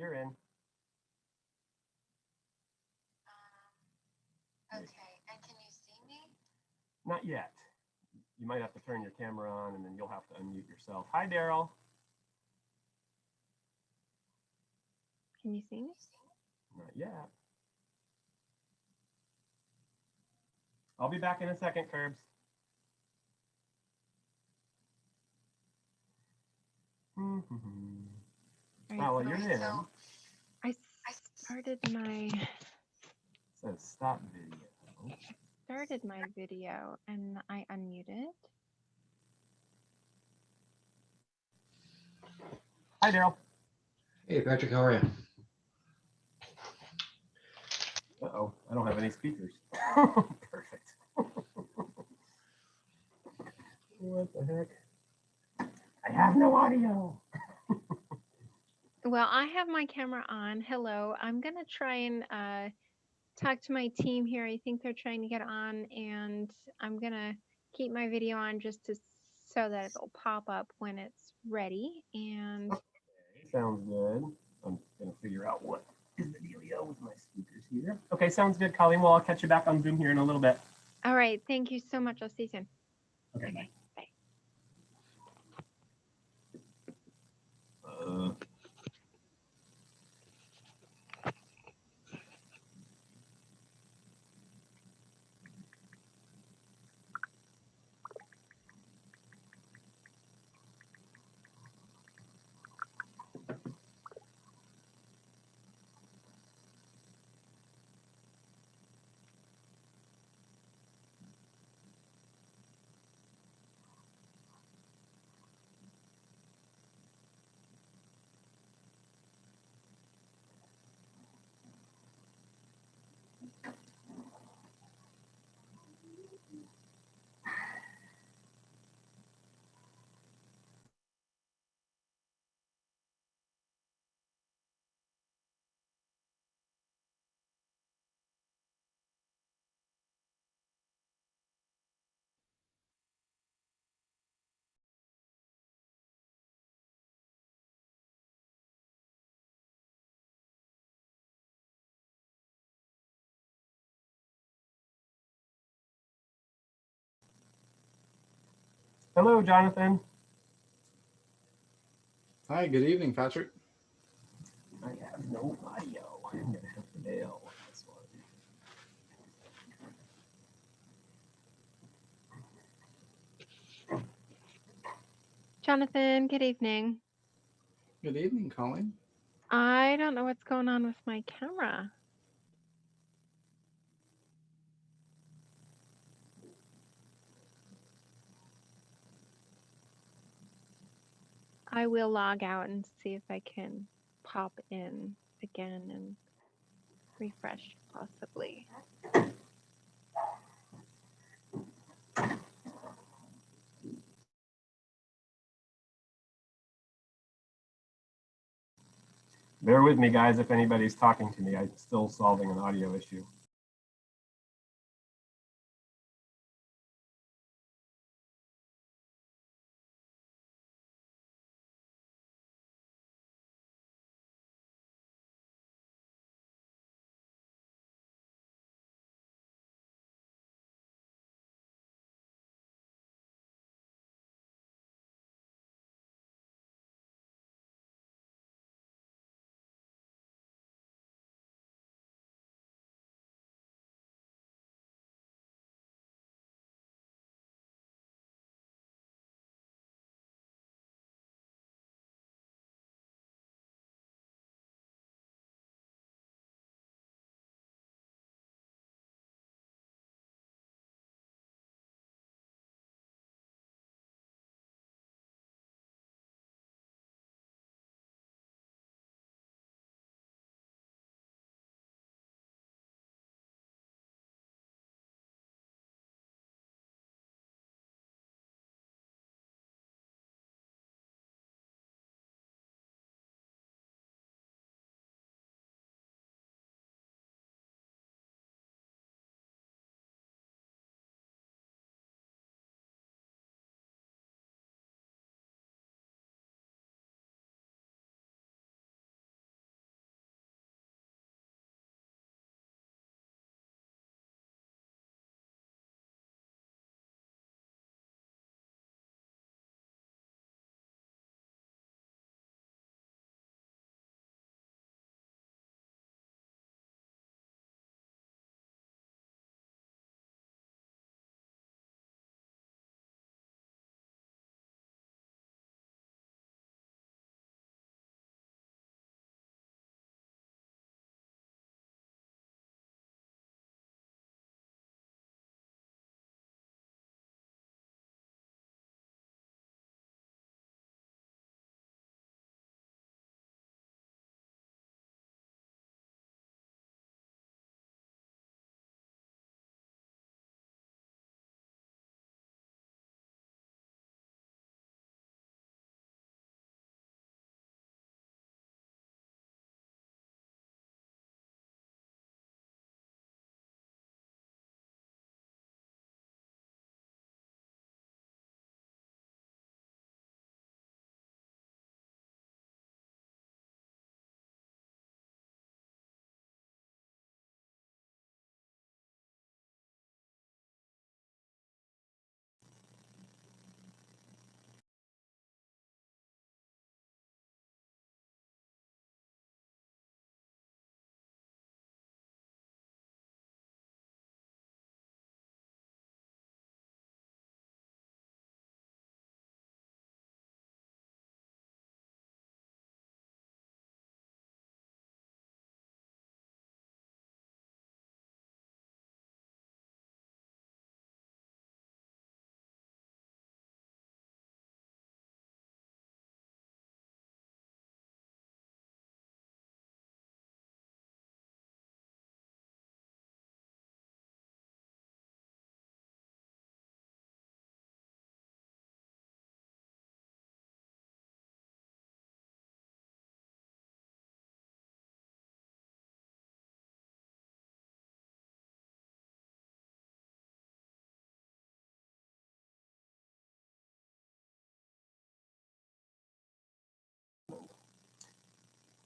You're in. Okay, and can you see me? Not yet. You might have to turn your camera on and then you'll have to unmute yourself. Hi, Daryl. Can you see me? Not yet. I'll be back in a second, Curbs. All right, Oh, well, so you're in. I started my It says stop video. video and I unmuted. Hi, Daryl. Hey, Patrick, how are you? Uh-oh, I don't have any speakers. Perfect. What the heck? I have no audio. Well, I have my camera on. Hello. I'm going to try and talk to my team here. I think they're trying to get on, and I'm going to keep my video on just so that it'll pop up when it's ready. And Okay, sounds good. I'm going to figure out what is the dealio with my speakers here. Okay, sounds good, Colleen. Well, I'll catch you back on Zoom here in a little bit. all right. Thank you so much. I'll see you soon. Okay, Okay, bye. bye. Hello, Jonathan. Hi, good evening, Patrick. I have no audio. I'm going to have to bail on this one. Jonathan, good evening. Good evening, Colleen. I don't know what's going on with my camera. I will log out and see if I can pop in again and refresh possibly. Bear with me, guys, if anybody's talking to me. I'm still solving an audio issue.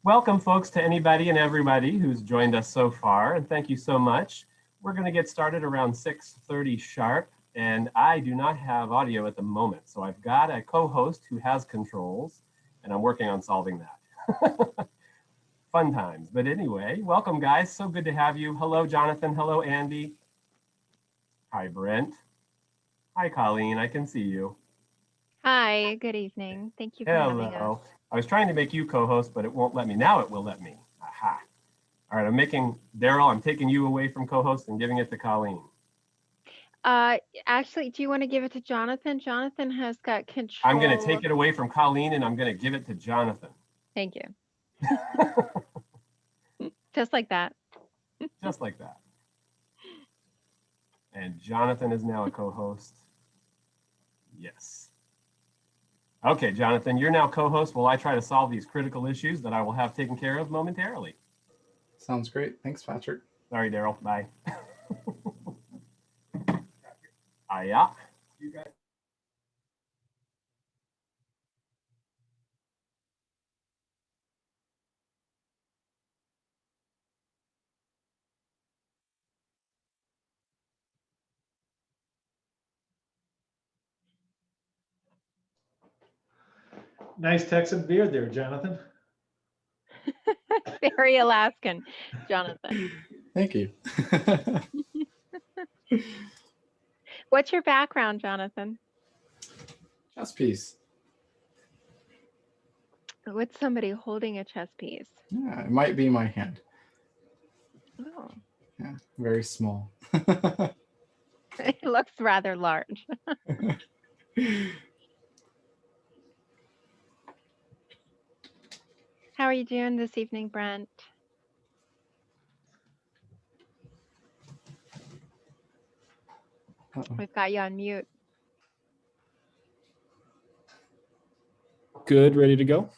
Welcome, folks, to anybody and everybody who's joined us so far, and thank you so much. We're going to get started around 6:30 sharp, and I do not have audio at the moment, so I've got a co-host who has controls, and I'm working on solving that. Fun times. But anyway, welcome, guys. So good to have you. Hello, Jonathan. Hello, Andy. Hi, Brent. Hi, Colleen. I can see you. Hi, good evening. Thank you for having us. Hello. I was trying to make you co-host, but it won't let me. Now it will let me. Aha. All right, Daryl, I'm taking you away from co-host and giving it to Colleen. Actually, do you want to give it to Jonathan? Jonathan has got control. I'm going to take it away from Colleen and I'm going to give it to Jonathan. Thank you. Just like that. Just like that. And Jonathan is now a co-host. Yes. Okay, Jonathan, you're now co-host while I try to solve these critical issues that I will have taken care of momentarily. Sounds great. Thanks, Patrick. Sorry, Daryl. Bye. Yeah. You guys. Nice Texan beard there, Jonathan. Very Alaskan, Jonathan. Thank you. What's your background, Jonathan? Chess piece. What's somebody holding a chess piece? Yeah, it might be my hand. Oh, Yeah, very small. it looks rather large. How are you doing this evening, Brent? Uh-oh. We've got you on mute. Good, ready to go?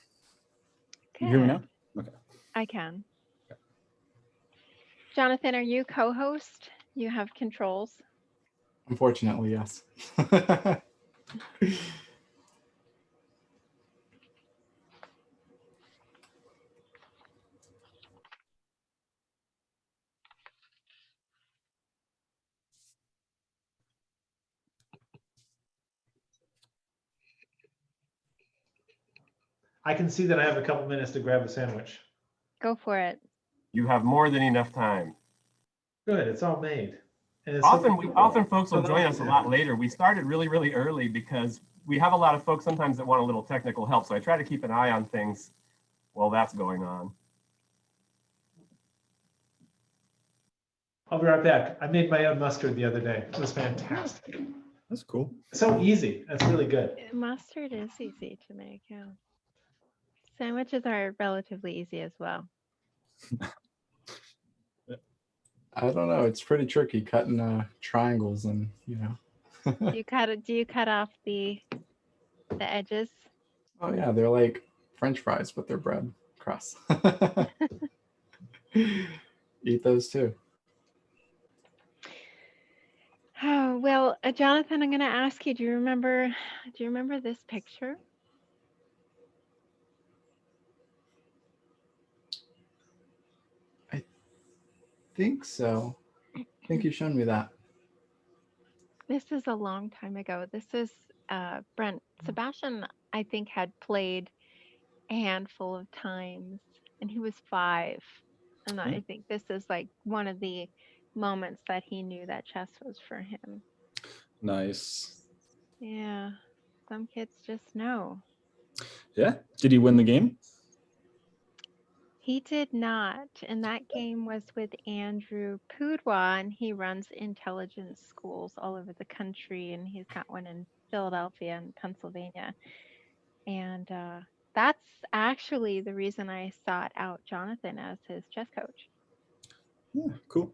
You hear me Good. now? Okay. I can. Jonathan, are you co-host? You have controls. Unfortunately, yes. I can see that I have a couple minutes to grab a sandwich. Go for it. You have more than enough time. Good, it's all made. And it's Often folks will join us a lot later. We started really, really early because we have a lot of folks sometimes that want a little technical help. So I try to keep an eye on things while that's going on. I'll be right back. I made my own mustard the other day. It was fantastic. That's cool. So easy. That's really good. Mustard is easy to make, yeah. Sandwiches are relatively easy as well. I don't know. It's pretty tricky cutting triangles and, Do you cut off the edges? Oh yeah, they're like French fries, but they're bread crust. Eat those too. Oh, well, Jonathan, I'm going to ask you, do you remember this picture? I think so. I think you've shown me that. This is a long time ago. This is Brent. Sebastian, I think, had played a handful of times, and he was 5. And I think this is like one of the moments that he knew that chess was for him. Nice. Yeah, some kids just know. Yeah. Did he win the game? He did not, and that game was with Andrew Pudwa, and he runs intelligence schools all over the country, and he's got one in Philadelphia and Pennsylvania. And that's actually the reason I sought out Jonathan as his chess coach. Yeah, cool.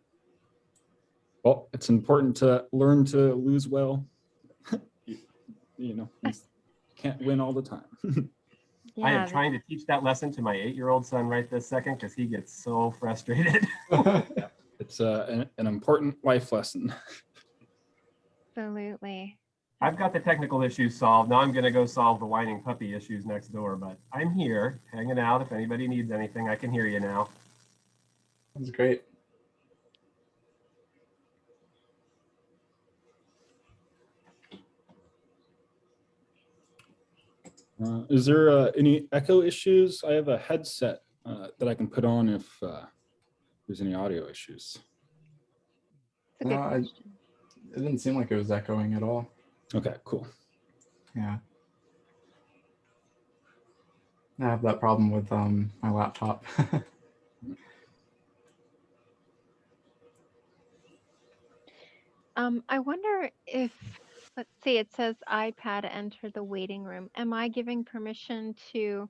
Well, it's important to learn to lose well. You can't win all the time. Yeah, I am trying to teach that lesson to my 8-year-old son right this second because he gets so frustrated. It's an important life lesson. absolutely. I've got the technical issues solved. Now I'm going to go solve the whining puppy issues next door, but I'm here hanging out. If anybody needs anything, I can hear you now. That's great. Is there any echo issues? I have a headset that I can put on if there's any audio issues. It's a good No, question. It didn't seem like it was echoing at all. Okay, cool. Yeah. I have that problem with my laptop. I wonder if, let's see, it says iPad enter the waiting room. Am I giving permission to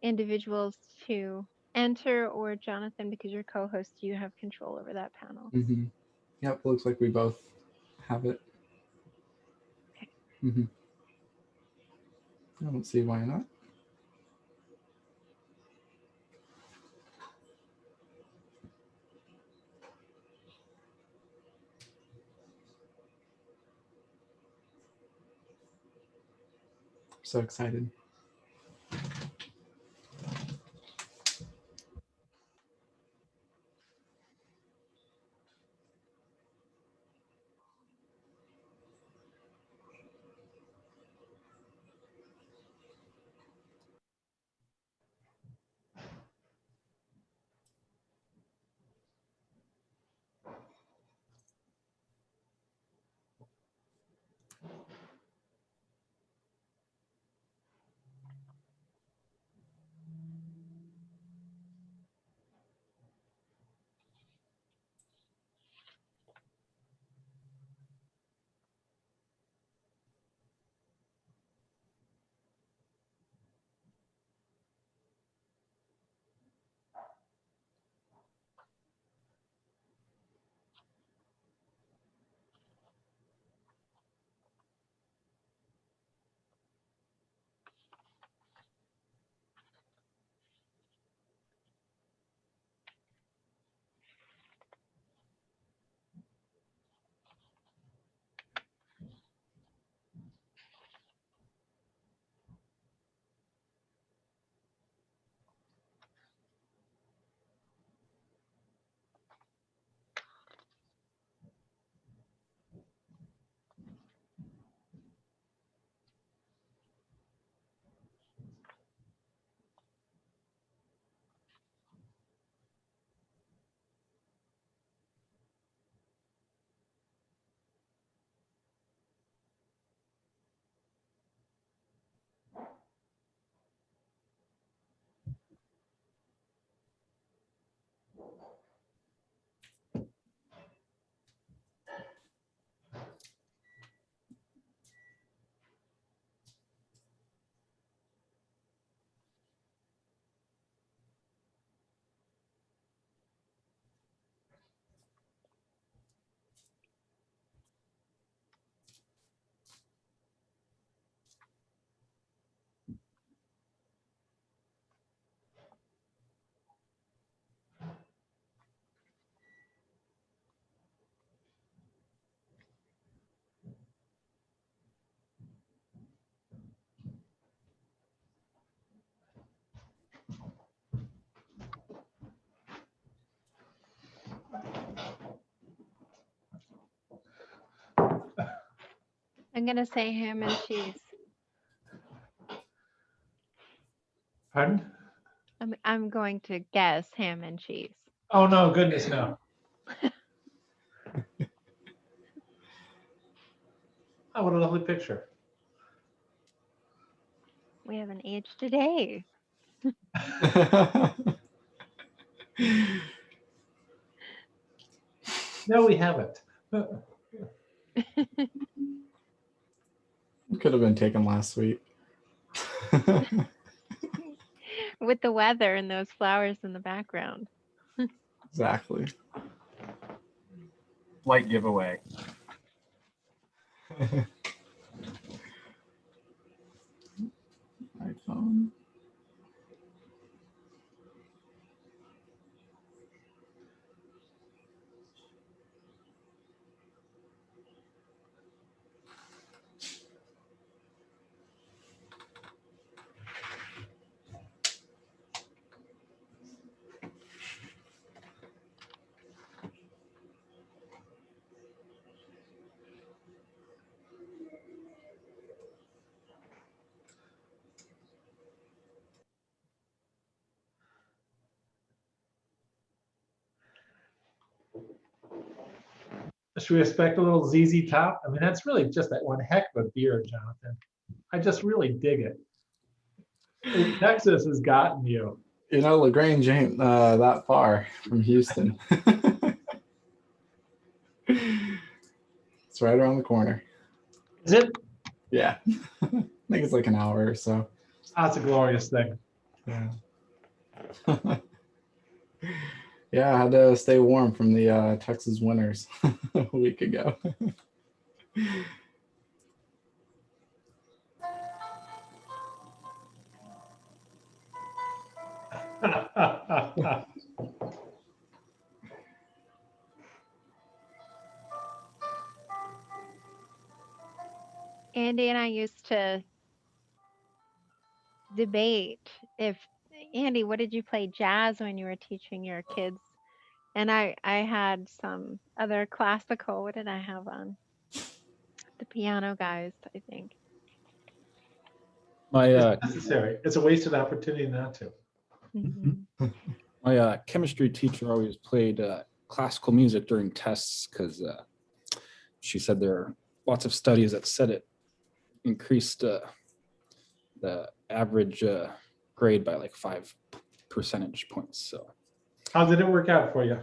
individuals to enter, or Jonathan, because you're co-host, you have control over that panel? Mm-hmm. Yep, looks like we both have it. Okay. Mm-hmm. I don't see why not. So excited. I'm gonna say ham and cheese. Pardon? I'm going to guess ham and cheese. Oh, no, goodness, no. Oh, what a lovely picture. We have an age today. No, we haven't. Could have been taken last week. With the weather and those flowers in the background. Exactly. Light giveaway. iPhone. Should we expect a little ZZ Top? I mean, that's really just that one heck of a beer, Jonathan. I just really dig it. Texas has gotten you. You know, LaGrange ain't that far from Houston. It's right around the corner. Is it? Yeah. I think it's like an hour or so. That's a glorious thing. Yeah. Yeah, I had to stay warm from the Texas winters a week ago. Andy and I used to debate if, Andy, what did you play jazz when you were teaching your kids? And I had some other classical. What did I have on? The piano guys, I think. My It's necessary. It's a wasted opportunity not to. Mhm. my chemistry teacher always played classical music during tests because she said there are lots of studies that said it increased the average grade by like 5 percentage points. So, How did it work out for you?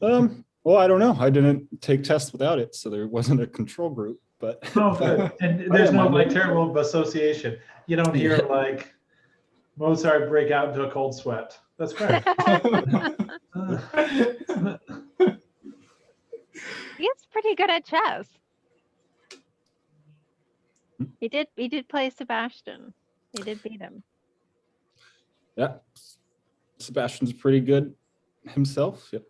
well, I don't know. I didn't take tests without it, so there wasn't a control group. But Oh, good. And there's no like terrible association. You don't hear like Mozart break out into a cold sweat. That's great. He's pretty good at chess. He did play Sebastian. He did beat him. yeah, Sebastian's pretty good himself. Yep.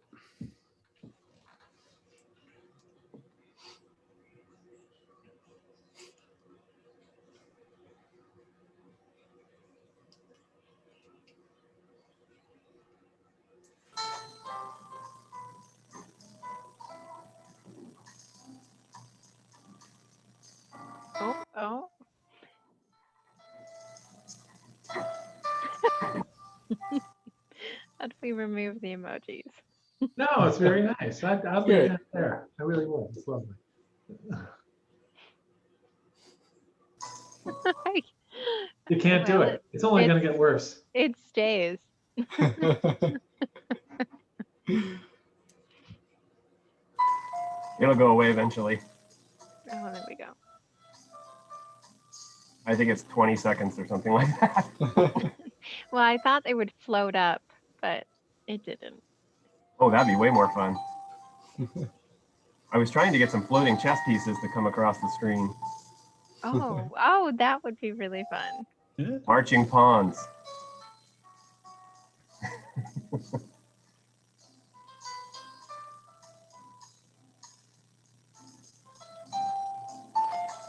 Oh. How do we remove the emojis? No, it's very nice. I'd leave that there. I really would. It's lovely. You can't do Well, it. It's only going to get worse. It stays. It'll go away eventually. Oh, there we go. I think it's 20 seconds or something like that. Well, I thought they would float up, but it didn't. Oh, that'd be way more fun. I was trying to get some floating chess pieces to come across the screen. Oh, that would be really fun. Yeah. Marching pawns.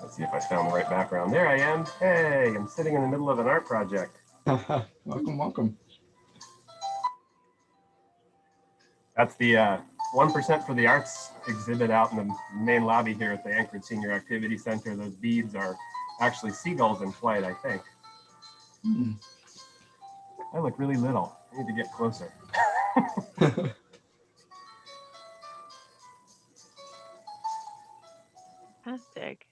Let's see if I found the right background. There I am. Hey, I'm sitting in the middle of an art project. Welcome, welcome. That's the 1% for the Arts exhibit out in the main lobby here at the Anchorage Senior Activity Center. Those beads are actually seagulls in flight, I think. I look really little. I need to get closer. Fantastic.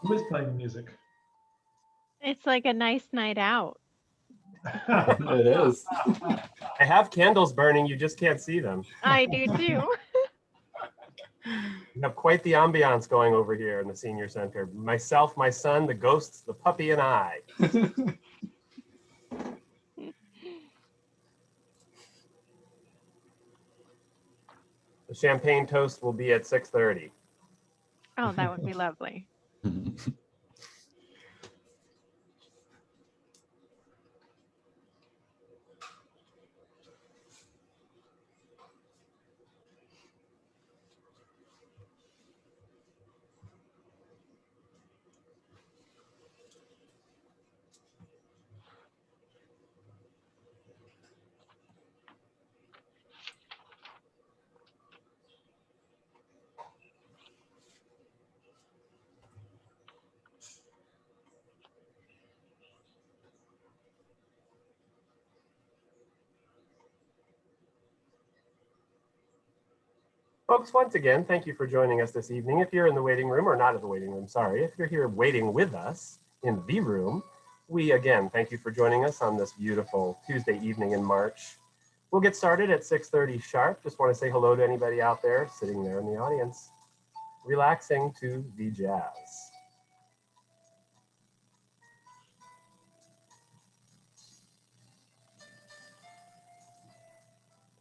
Who is playing music? It's like a nice night out. It is. I have candles burning, you just can't see them. I do too. We have quite the ambiance going over here in the senior center. Myself, my son, the ghosts, the puppy, and I. The champagne toast will be at 6:30. Oh, that would be lovely. Folks, once again, thank you for joining us this evening. If you're in the waiting room, or not in the waiting room, sorry, if you're here waiting with us in the room, we again thank you for joining us on this beautiful Tuesday evening in March. We'll get started at 6:30 sharp. Just want to say hello to anybody out there sitting there in the audience, relaxing to the jazz.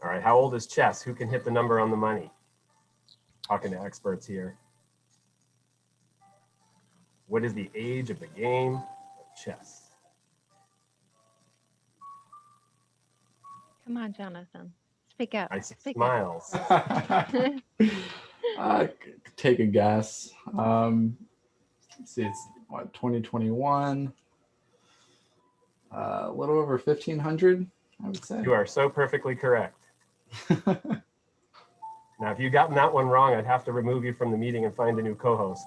All right, how old is chess? Who can hit the number on the money? Talking to experts here. What is the age of the game of chess? Come on, Jonathan. Speak up. I see Speak smiles. Take a guess. Let's see, it's what, 2021? A little over 1,500, I would say. You are so perfectly correct. Now, if you'd gotten that one wrong, I'd have to remove you from the meeting and find a new co-host.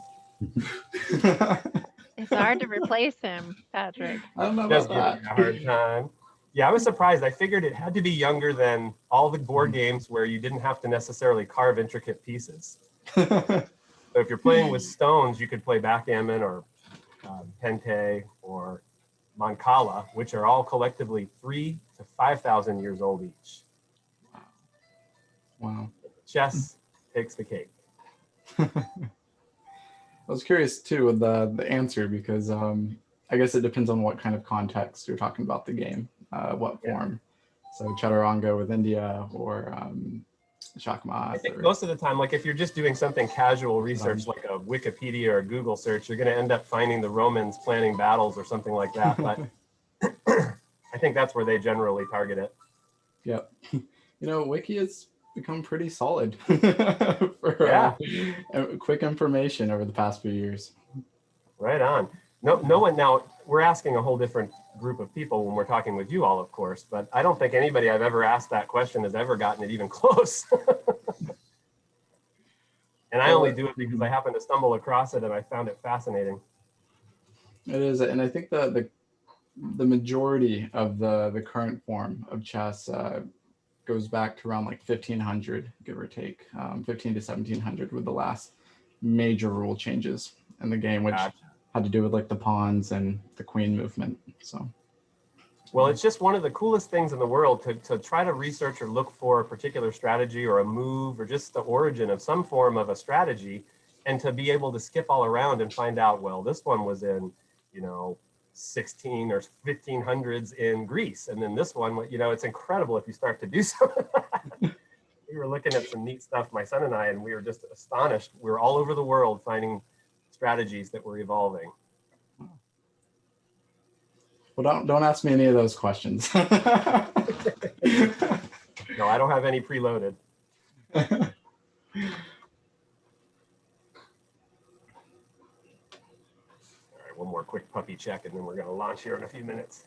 It's hard to replace him, Patrick. I don't know Just about giving you a hard time. Yeah, I was surprised. I figured it had to be younger than all the board games where you didn't have to necessarily carve intricate pieces. that. So if you're playing with stones, you could play backgammon or pente or mancala, which are all collectively 3,000 to 5,000 years old each. Wow. Chess takes the cake. I was curious too with the answer because I guess it depends on what kind of context you're talking about the game, what form. So Chaturanga with India or Shakmat. I think most of the time, like if you're just doing something casual research, like a Wikipedia or a Google search, you're going to end up finding the Romans planning battles or something like that. But I think that's where they generally target it. Yep. Wiki has become pretty solid for quick information over the past few years. Right on. No one now, we're asking a whole different group of people when we're talking with you all, of course, but I don't think anybody I've ever asked that question has ever gotten it even close. And I only do it because I happened to stumble across it and I found it fascinating. It is, and I think the majority of the current form of chess goes back to around like 1500, give or take, 15 to 1700 with the last major rule changes in the game, which had to do with like the pawns and the queen movement. So, well, it's just one of the coolest things in the world to try to research or look for a particular strategy or a move or just the origin of some form of a strategy, and to be able to skip all around and find out, well, this one was in, 16 or 1500s in Greece, and then this one, it's incredible if you start to do some of that. We were looking at some neat stuff, my son and I, and we were just astonished. We were all over the world finding strategies that were evolving. Well, don't ask me any of those questions. No, I don't have any preloaded. All right, one more quick puppy check, and then we're going to launch here in a few minutes.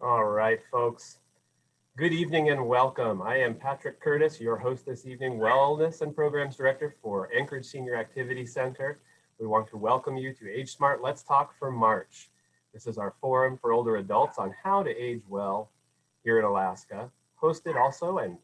All right, folks. Good evening and welcome. I am Patrick Curtis, your host this evening, Wellness and Programs Director for Anchorage Senior Activity Center. We want to welcome you to AgeSmart Let's Talk for March. This is our forum for older adults on how to age well here in Alaska, hosted also and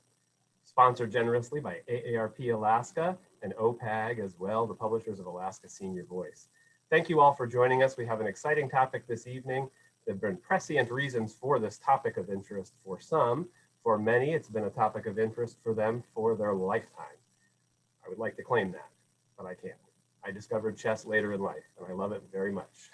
sponsored generously by AARP Alaska and OPAG as well, the publishers of Alaska Senior Voice. Thank you all for joining us. We have an exciting topic this evening. There have been prescient reasons for this topic of interest for some. For many, it's been a topic of interest for them for their lifetime. I would like to claim that, but I can't. I discovered chess later in life, and I love it very much.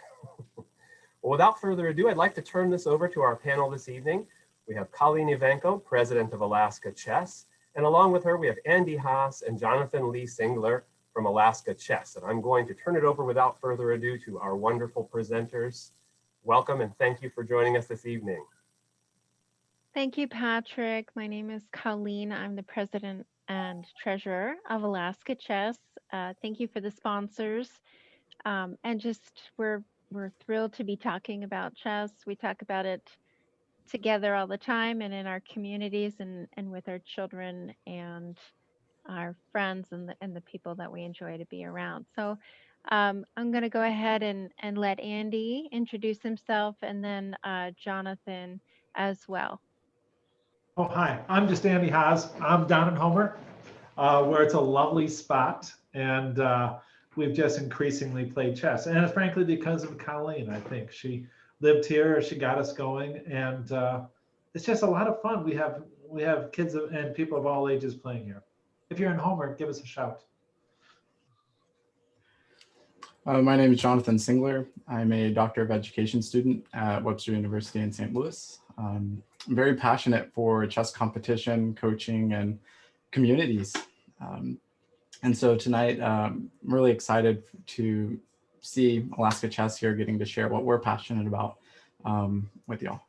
Well, without further ado, I'd like to turn this over to our panel this evening. We have Colleen Evanco, President of Alaska Chess, and along with her, we have Andy Haas and Jonathon Singler from Alaska Chess. And I'm going to turn it over without further ado to our wonderful presenters. Welcome and thank you for joining us this evening. Thank you, Patrick. My name is Colleen. I'm the president and treasurer of Alaska Chess. Thank you for the sponsors. And just we're thrilled to be talking about chess. We talk about it together all the time and in our communities and with our children and our friends and the people that we enjoy to be around. So I'm going to go ahead and let Andy introduce himself and then Jonathon as well. Oh, hi. I'm just Andy Haas. I'm down in Homer, where it's a lovely spot. And we've just increasingly played chess. And it's frankly because of Colleen, I think. She lived here, she got us going. And it's just a lot of fun. We have kids and people of all ages playing here. If you're in Homer, give us a shout. My name is Jonathon Singler. I'm a Doctor of Education student at Webster University in St. Louis. I'm very passionate for chess competition, coaching, and communities. And so tonight, I'm really excited to see Alaska Chess here getting to share what we're passionate about with y'all.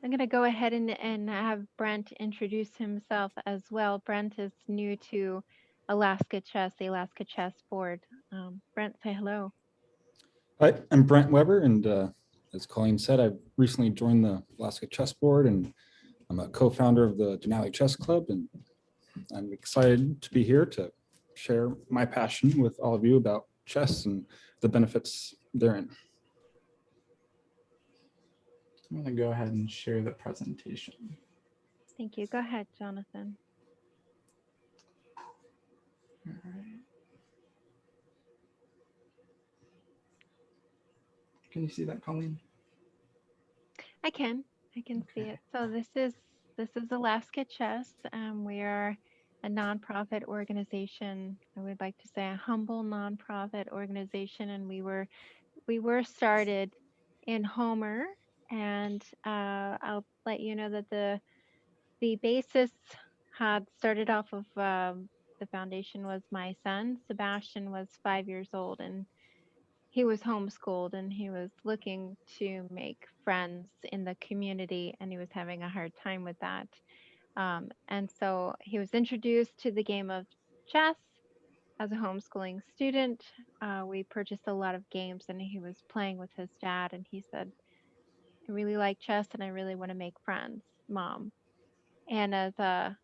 I'm going to go ahead and have Brent introduce himself as well. Brent is new to Alaska Chess, the Alaska Chess Board. Brent, say hello. Hi, I'm Brent Weber, and as Colleen said, I've recently joined the Alaska Chess Board, and I'm a co-founder of the Denali Chess Club, and I'm excited to be here to share my passion with all of you about chess and the benefits therein. I'm going to go ahead and share the presentation. Thank you. Go ahead, Jonathon. All right. Can you see that, Colleen? I can see it. So this is Alaska Chess. We are a nonprofit organization. I would like to say a humble nonprofit organization, and we were started in Homer. And I'll let you know that the basis had started off of the foundation was my son Sebastian was 5 years old, and he was homeschooled and he was looking to make friends in the community, and he was having a hard time with that. And so he was introduced to the game of chess as a homeschooling student. We purchased a lot of games and he was playing with his dad, and he said, I really like chess and I really want to make friends, Mom. And as a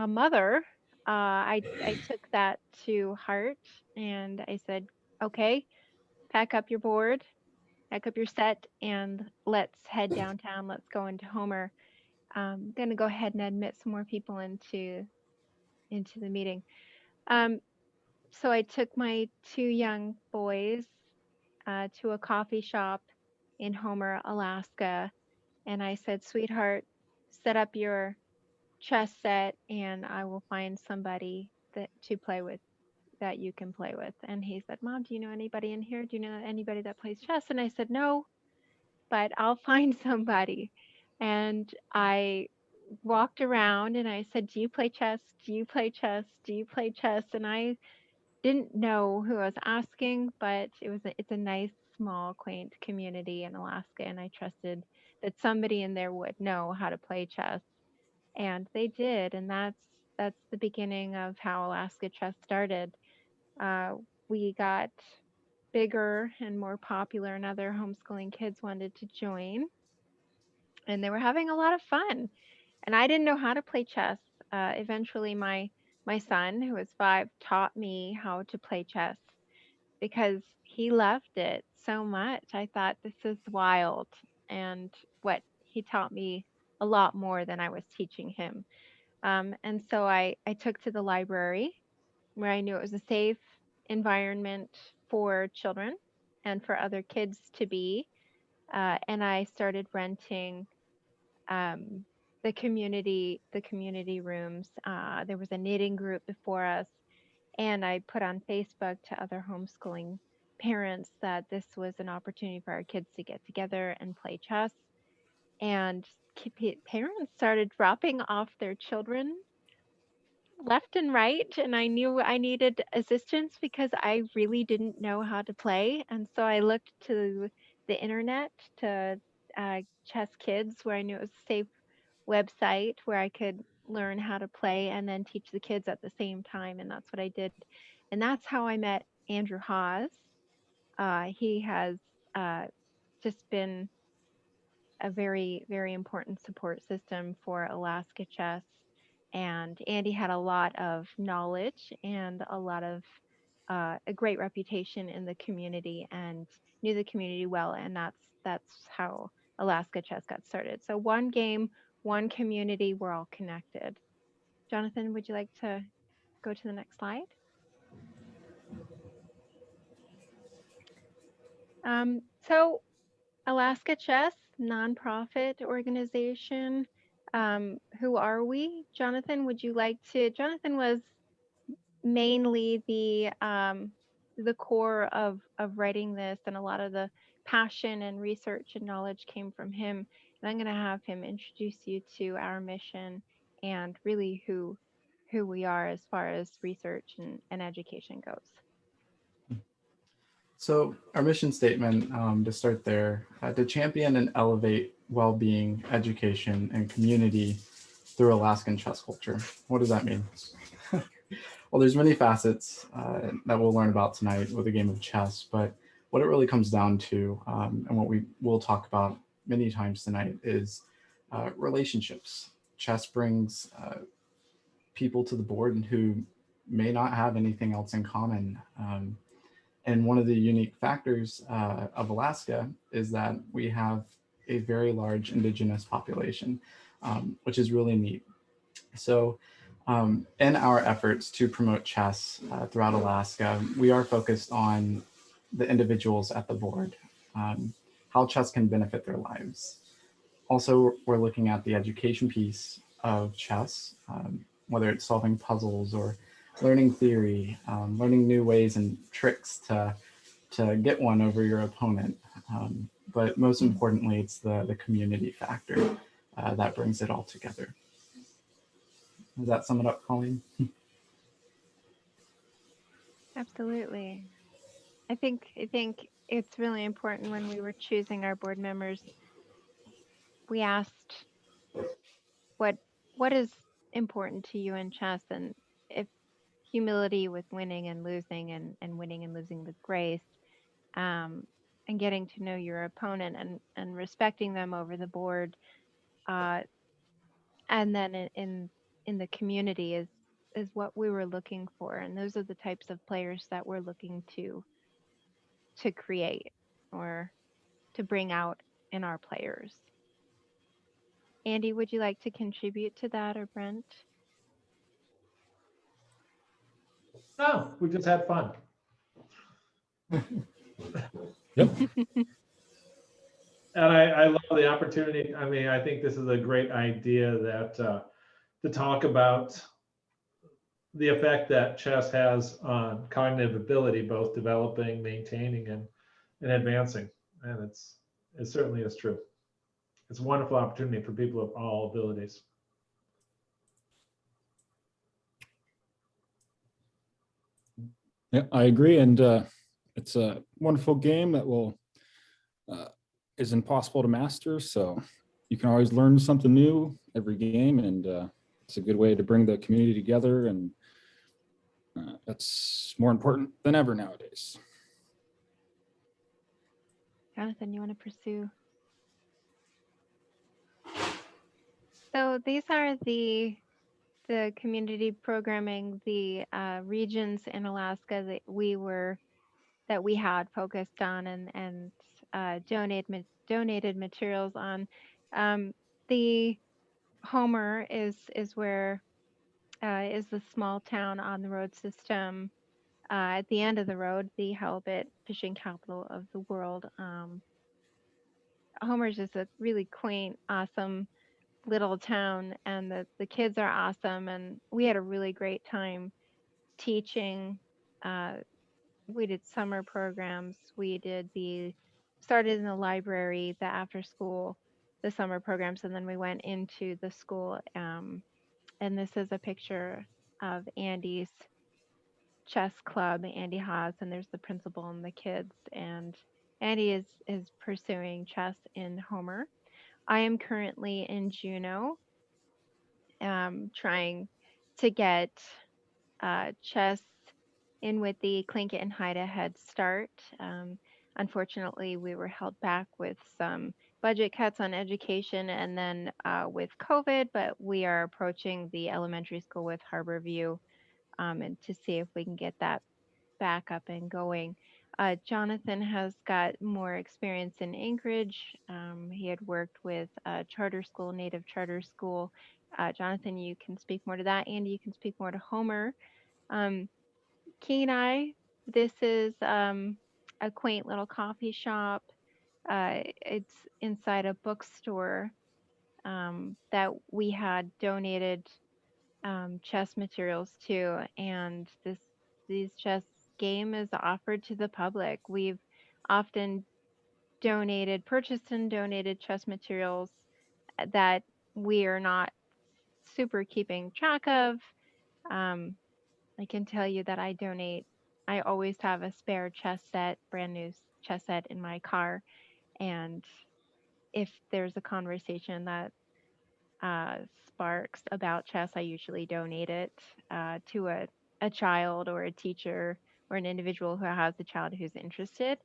mother, I took that to heart and I said, okay, pack up your board, pack up your set, and let's head downtown. Let's go into Homer. I'm going to go ahead and admit some more people into the meeting. So I took my two young boys to a coffee shop in Homer, Alaska, and I said, sweetheart, set up your chess set and I will find somebody to play with that you can play with. And he said, Mom, do you know anybody in here? Do you know anybody that plays chess? And I said, no, but I'll find somebody. And I walked around and I said, do you play chess? Do you play chess? Do you play chess? And I didn't know who I was asking, but it's a nice, small, quaint community in Alaska. And I trusted that somebody in there would know how to play chess. And they did. And that's the beginning of how Alaska Chess started. We got bigger and more popular, and other homeschooling kids wanted to join. And they were having a lot of fun. And I didn't know how to play chess. Eventually, my son, who was 5, taught me how to play chess because he loved it so much. I thought, this is wild. And what he taught me a lot more than I was teaching him. And so I took to the library where I knew it was a safe environment for children and for other kids to be. And I started renting um, the community rooms. There was a knitting group before us, and I put on Facebook to other homeschooling parents that this was an opportunity for our kids to get together and play chess. And parents started dropping off their children left and right, and I knew I needed assistance because I really didn't know how to play. And so I looked to the internet, to Chess Kids, where I knew it was a safe website where I could learn how to play and then teach the kids at the same time. And that's what I did. And that's how I met Andrew Haas. He has just been a very, very important support system for Alaska Chess. And Andy had a lot of knowledge and a great reputation in the community and knew the community well. And that's how Alaska Chess got started. So one game, one community, we're all connected. Jonathan, would you like to go to the next slide? So Alaska Chess, nonprofit organization. Who are we? Jonathan, would you like to? Jonathan was mainly the core of writing this, and a lot of the passion and research and knowledge came from him. And I'm going to have him introduce you to our mission and really who we are as far as research and education goes. So our mission statement, to start there, to champion and elevate well-being, education, and community through Alaskan chess culture. What does that mean? Well, there's many facets that we'll learn about tonight with a game of chess, but what it really comes down to, and what we will talk about many times tonight, is relationships. Chess brings people to the board who may not have anything else in common. And one of the unique factors of Alaska is that we have a very large indigenous population, which is really neat. So in our efforts to promote chess throughout Alaska, we are focused on the individuals at the board, how chess can benefit their lives. Also, we're looking at the education piece of chess, whether it's solving puzzles or learning theory, learning new ways and tricks to get one over your opponent. But most importantly, it's the community factor that brings it all together. Does that sum it up, Colleen? Absolutely. I think it's really important. When we were choosing our board members, we asked what is important to you in chess, and if humility with winning and losing, and winning and losing with grace, and getting to know your opponent and respecting them over the board, and then in the community is what we were looking for. And those are the types of players that we're looking to create or to bring out in our players. Andy, would you like to contribute to that, or Brent? No, we just had fun. Yep. And I love the opportunity. I mean, I think this is a great idea that to talk about the effect that chess has on cognitive ability, both developing, maintaining, and advancing. And it certainly is true. It's a wonderful opportunity for people of all abilities. Yeah, I agree. And it's a wonderful game that will is impossible to master. So you can always learn something new every game, and it's a good way to bring the community together. And that's more important than ever nowadays. Jonathan, you want to pursue? So these are the community programming, the regions in Alaska that we had focused on and donated materials on. The Homer is where is the small town on the road system. At the end of the road, the halibut fishing capital of the world. Homer's just a really quaint, awesome little town, and the kids are awesome. And we had a really great time teaching. Uh, we did summer programs. We did started in the library, the after school, the summer programs, and then we went into the school. And this is a picture of Andy's chess club, Andy Haas, and there's the principal and the kids. And Andy is pursuing chess in Homer. I am currently in Juneau, trying to get chess in with the Tlingit and Haida Head Start. Unfortunately, we were held back with some budget cuts on education and then with COVID, but we are approaching the elementary school with Harborview, and to see if we can get that back up and going. Jonathan has got more experience in Anchorage. He had worked with charter school, native charter school. Jonathan, you can speak more to that. Andy, you can speak more to Homer. Kenai, this is a quaint little coffee shop. It's inside a bookstore that we had donated chess materials to, and these chess game is offered to the public. We've often purchased and donated chess materials that we are not super keeping track of. I can tell you that I always have a spare chess set, brand new chess set in my car. And if there's a conversation that sparks about chess, I usually donate it to a child or a teacher or an individual who has a child who's interested.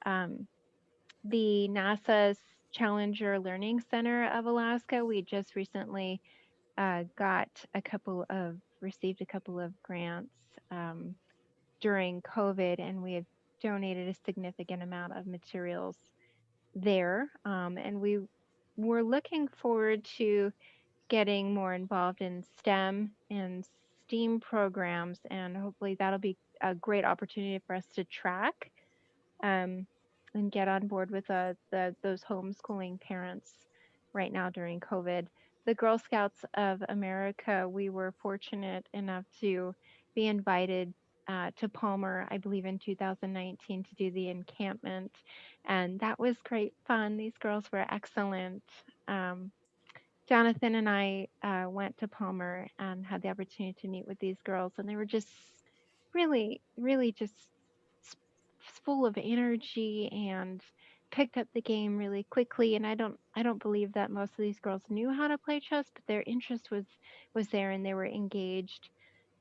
The NASA's Challenger Learning Center of Alaska, we just recently received a couple of grants during COVID, and we have donated a significant amount of materials there. And we were looking forward to getting more involved in STEM and STEAM programs, and hopefully that'll be a great opportunity for us to track and get on board with those homeschooling parents right now during COVID. The Girl Scouts of America, we were fortunate enough to be invited to Palmer, I believe in 2019, to do the encampment. And that was great fun. These girls were excellent. Jonathan and I went to Palmer and had the opportunity to meet with these girls, and they were just really, really just full of energy and picked up the game really quickly. And I don't believe that most of these girls knew how to play chess, but their interest was there and they were engaged.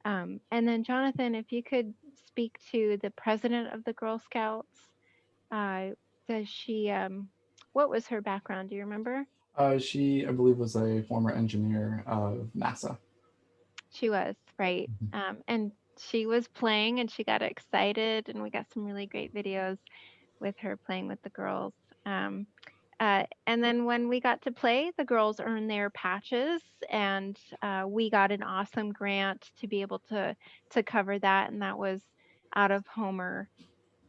And then Jonathan, if you could speak to the president of the Girl Scouts, does she what was her background? Do you remember? She, I believe, was a former engineer of NASA. She was, right. And she was playing and she got excited, and we got some really great videos with her playing with the girls. And then when we got to play, the girls earned their patches, and we got an awesome grant to be able to cover that, and that was out of Homer.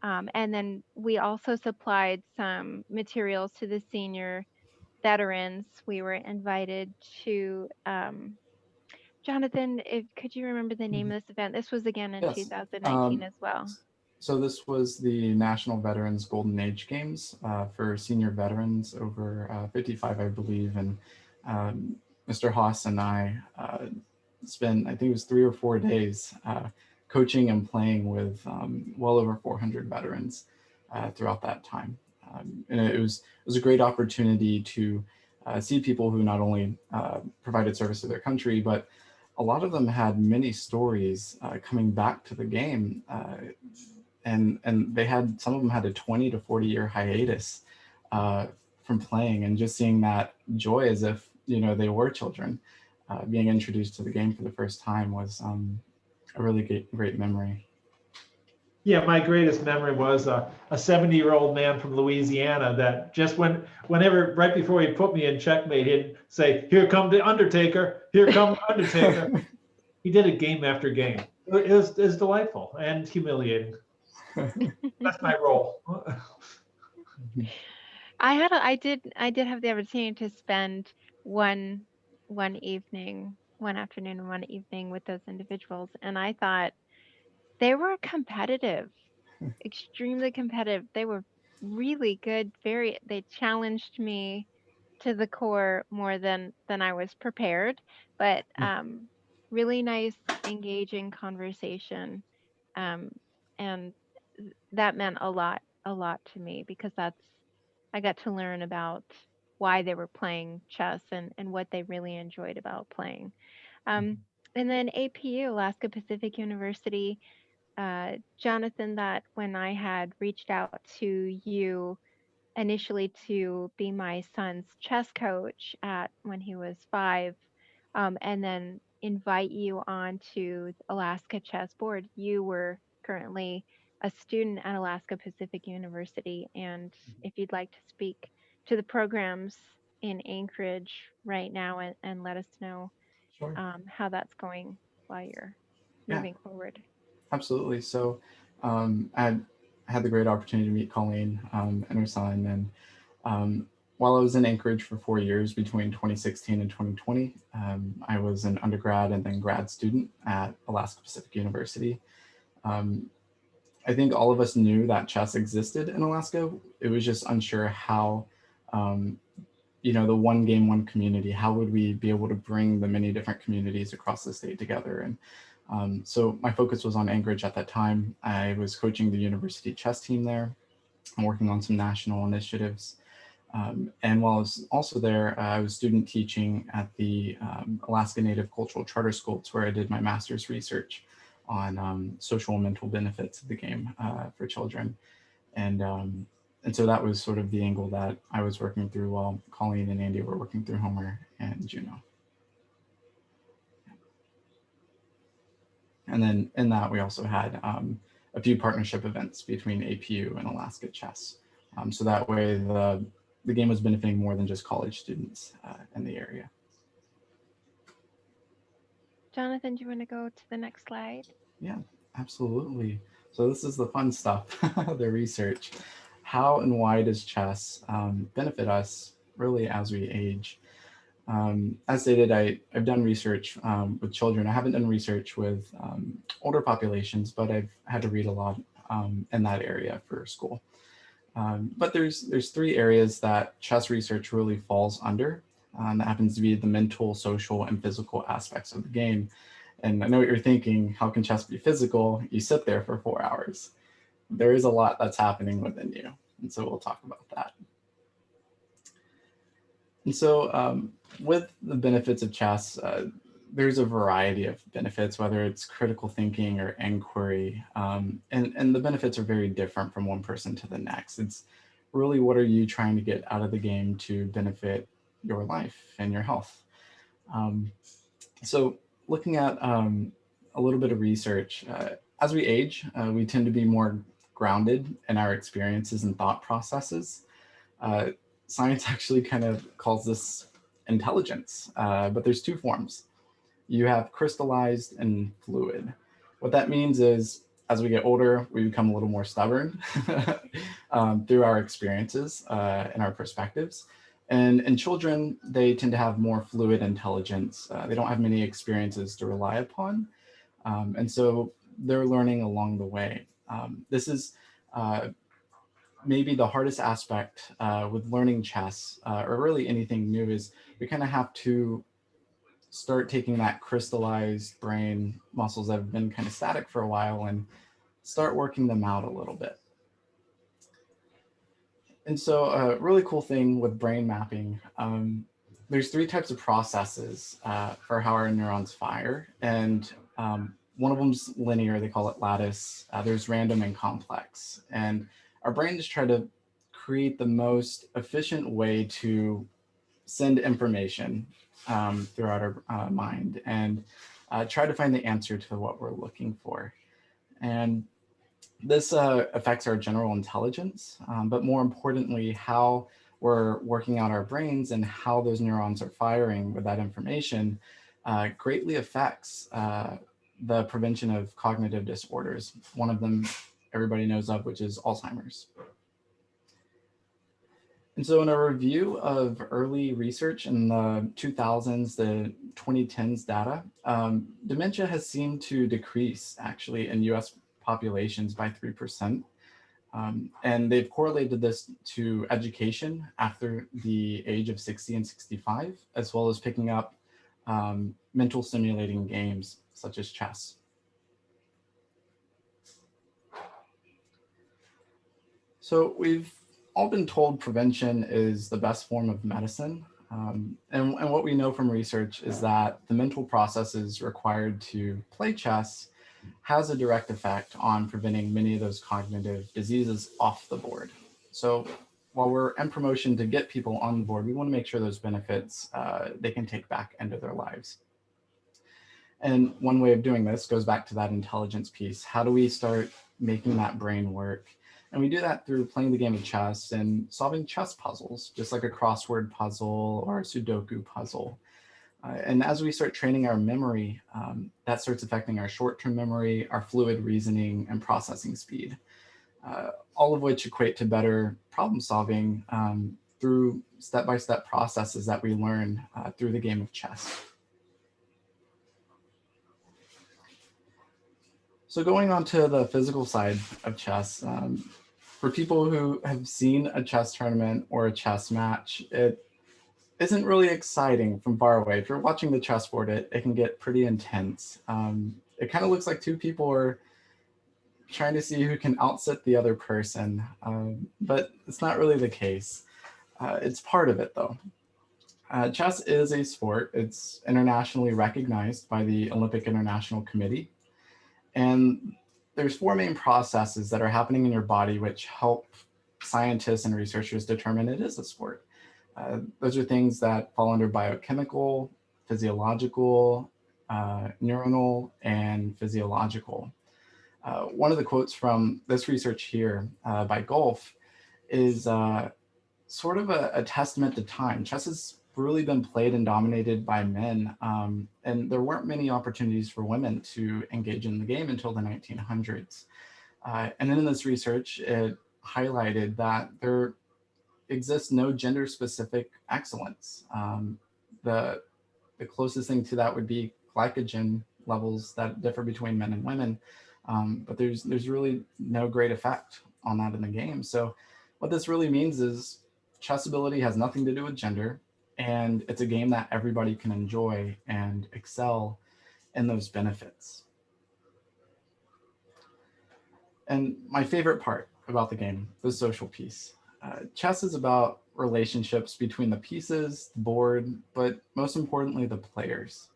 And then we also supplied some materials to the senior veterans. We were invited to Jonathan, could you remember the name of this event? This was again in Yes. 2019 as well. So this was the National Veterans Golden Age Games for senior veterans over 55, I believe. And Mr. Haas and I spent, I think it was 3 or 4 days coaching and playing with well over 400 veterans throughout that time. And it was a great opportunity to see people who not only provided service to their country, but a lot of them had many stories coming back to the game and they had, some of them had a 20 to 40 year hiatus from playing, and just seeing that joy as if, you know, they were children, being introduced to the game for the first time was a really great memory. Yeah, my greatest memory was a 70-year-old man from Louisiana that just whenever, right before he put me in checkmate, he'd say, "Here come the Undertaker, here come the Undertaker." He did it game after game. It was delightful and humiliating. That's my role. I did have the opportunity to spend one afternoon and one evening with those individuals, and I thought they were competitive, extremely competitive. They were really good. They challenged me to the core more than I was prepared, but really nice, engaging conversation, um, and that meant a lot to me because I got to learn about why they were playing chess and what they really enjoyed about playing. Um, and then APU, Alaska Pacific University, Jonathan, that when I had reached out to you initially to be my son's chess coach when he was 5, and then invite you onto the Alaska Chess Board. You were currently a student at Alaska Pacific University, and if you'd like to speak to the programs in Anchorage right now and let us know Sure. how that's going while you're Yeah. moving forward. Absolutely. So I had the great opportunity to meet Colleen and her son. And while I was in Anchorage for 4 years between 2016 and 2020, I was an undergrad and then grad student at Alaska Pacific University. I think all of us knew that chess existed in Alaska. It was just unsure how, you know, the one game, one community, how would we be able to bring the many different communities across the state together? And so my focus was on Anchorage at that time. I was coaching the university chess team there and working on some national initiatives. And while I was also there, I was student teaching at the Alaska Native Cultural Charter School. It's where I did my master's research on social and mental benefits of the game for children. And so that was sort of the angle that I was working through while Colleen and Andy were working through Homer and Juno. And then in that, we also had a few partnership events between APU and Alaska Chess. So that way the game was benefiting more than just college students in the area. Jonathan, do you want to go to the next slide? Yeah, absolutely. So this is the fun stuff, the research. How and why does chess benefit us really as we age? As stated, I've done research with children. I haven't done research with older populations, but I've had to read a lot in that area for school. But there's 3 areas that chess research really falls under. That happens to be the mental, social, and physical aspects of the game. And I know what you're thinking, how can chess be physical? You sit there for 4 hours. There is a lot that's happening within you. And so we'll talk about that. And so with the benefits of chess, there's a variety of benefits, whether it's critical thinking or inquiry. And the benefits are very different from one person to the next. It's really, what are you trying to get out of the game to benefit your life and your health? So looking at a little bit of research, as we age, we tend to be more grounded in our experiences and thought processes. Science actually kind of calls this intelligence, but there's 2 forms. You have crystallized and fluid. What that means is, as we get older, we become a little more stubborn through our experiences and our perspectives. And in children, they tend to have more fluid intelligence. They don't have many experiences to rely upon. And so they're learning along the way. This is maybe the hardest aspect with learning chess or really anything new, is we kind of have to start taking that crystallized brain muscles that have been kind of static for a while and start working them out a little bit. And so a really cool thing with brain mapping, there's 3 types of processes for how our neurons fire. And One of them's linear, they call it lattice. There's random and complex. And our brains try to create the most efficient way to send information throughout our mind and try to find the answer to what we're looking for. And this affects our general intelligence, but more importantly, how we're working out our brains and how those neurons are firing with that information greatly affects the prevention of cognitive disorders. One of them everybody knows of, which is Alzheimer's. And so in a review of early research in the 2000s, the 2010s data, dementia has seemed to decrease actually in US populations by 3%. And they've correlated this to education after the age of 60 and 65, as well as picking up mental stimulating games such as chess. So we've all been told prevention is the best form of medicine. And what we know from research is that the mental processes required to play chess has a direct effect on preventing many of those cognitive diseases off the board. So while we're in promotion to get people on the board, we want to make sure those benefits they can take back into their lives. And one way of doing this goes back to that intelligence piece. How do we start making that brain work? And we do that through playing the game of chess and solving chess puzzles, just like a crossword puzzle or a Sudoku puzzle. And as we start training our memory, that starts affecting our short-term memory, our fluid reasoning, and processing speed, all of which equate to better problem solving through step-by-step processes that we learn through the game of chess. So going on to the physical side of chess, for people who have seen a chess tournament or a chess match, it isn't really exciting from far away. If you're watching the chessboard, it can get pretty intense. It kind of looks like two people are trying to see who can outsit the other person, but it's not really the case. It's part of it though. Chess is a sport. It's internationally recognized by the Olympic International Committee. And there's four main processes that are happening in your body which help scientists and researchers determine it is a sport. Those are things that fall under biochemical, physiological, neuronal, and physiological. One of the quotes from this research here by Golf is sort of a testament to time. Chess has really been played and dominated by men, and there weren't many opportunities for women to engage in the game until the 1900s. And then in this research, it highlighted that there exists no gender-specific excellence. The closest thing to that would be glycogen levels that differ between men and women, but there's really no great effect on that in the game. So what this really means is chess ability has nothing to do with gender, and it's a game that everybody can enjoy and excel in those benefits. And my favorite part about the game, the social piece. Chess is about relationships between the pieces, the board, but most importantly, the players.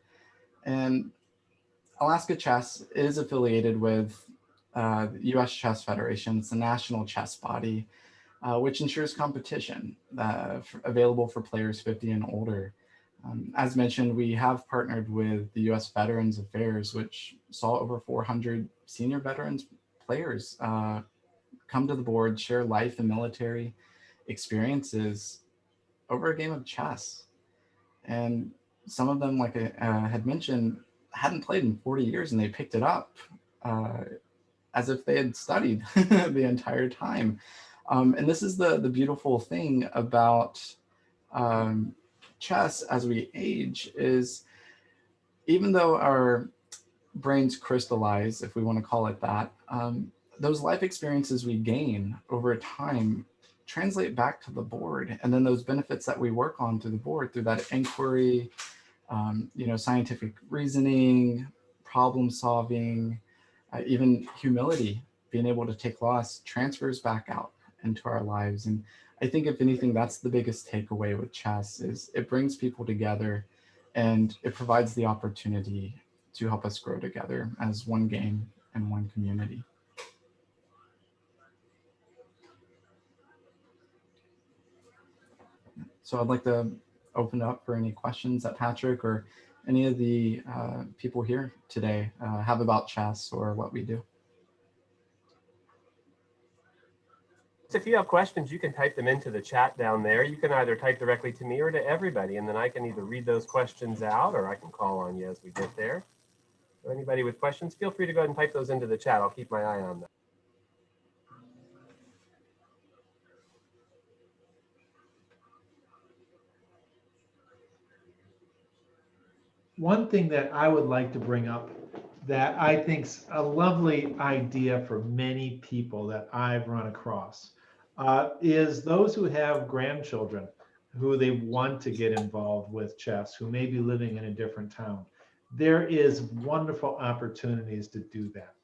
And Alaska Chess is affiliated with the US Chess Federation. It's the national chess body, which ensures competition available for players 50 and older. As mentioned, we have partnered with the US Veterans Affairs, which saw over 400 senior veterans players come to the board, share life and military experiences over a game of chess. And some of them, like I had mentioned, hadn't played in 40 years, and they picked it up as if they had studied the entire time. And this is the beautiful thing about chess as we age is, even though our brains crystallize, if we want to call it that, those life experiences we gain over time translate back to the board. And then those benefits that we work on through the board, through that inquiry, scientific reasoning, problem solving, even humility, being able to take loss, transfers back out into our lives. And I think if anything, that's the biggest takeaway with chess is it brings people together and it provides the opportunity to help us grow together as one game and one community. So I'd like to open up for any questions that Patrick or any of the people here today have about chess or what we do. So if you have questions, you can type them into the chat down there. You can either type directly to me or to everybody, and then I can either read those questions out or I can call on you as we get there. So anybody with questions, feel free to go ahead and type those into the chat. I'll keep my eye on them. One thing that I would like to bring up that I think's a lovely idea for many people that I've run across is those who have grandchildren who they want to get involved with chess, who may be living in a different town. There is wonderful opportunities to do that.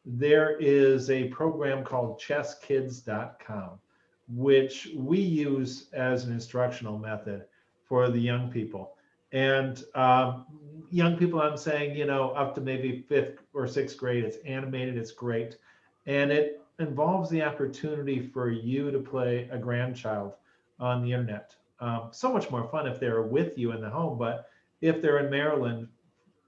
There is a program called Chesskids.com, which we use as an instructional method for the young people. And young people, I'm saying, you know, up to maybe 5th or 6th grade, it's animated, it's great. And it involves the opportunity for you to play a grandchild on the internet. So much more fun if they're with you in the home, but if they're in Maryland,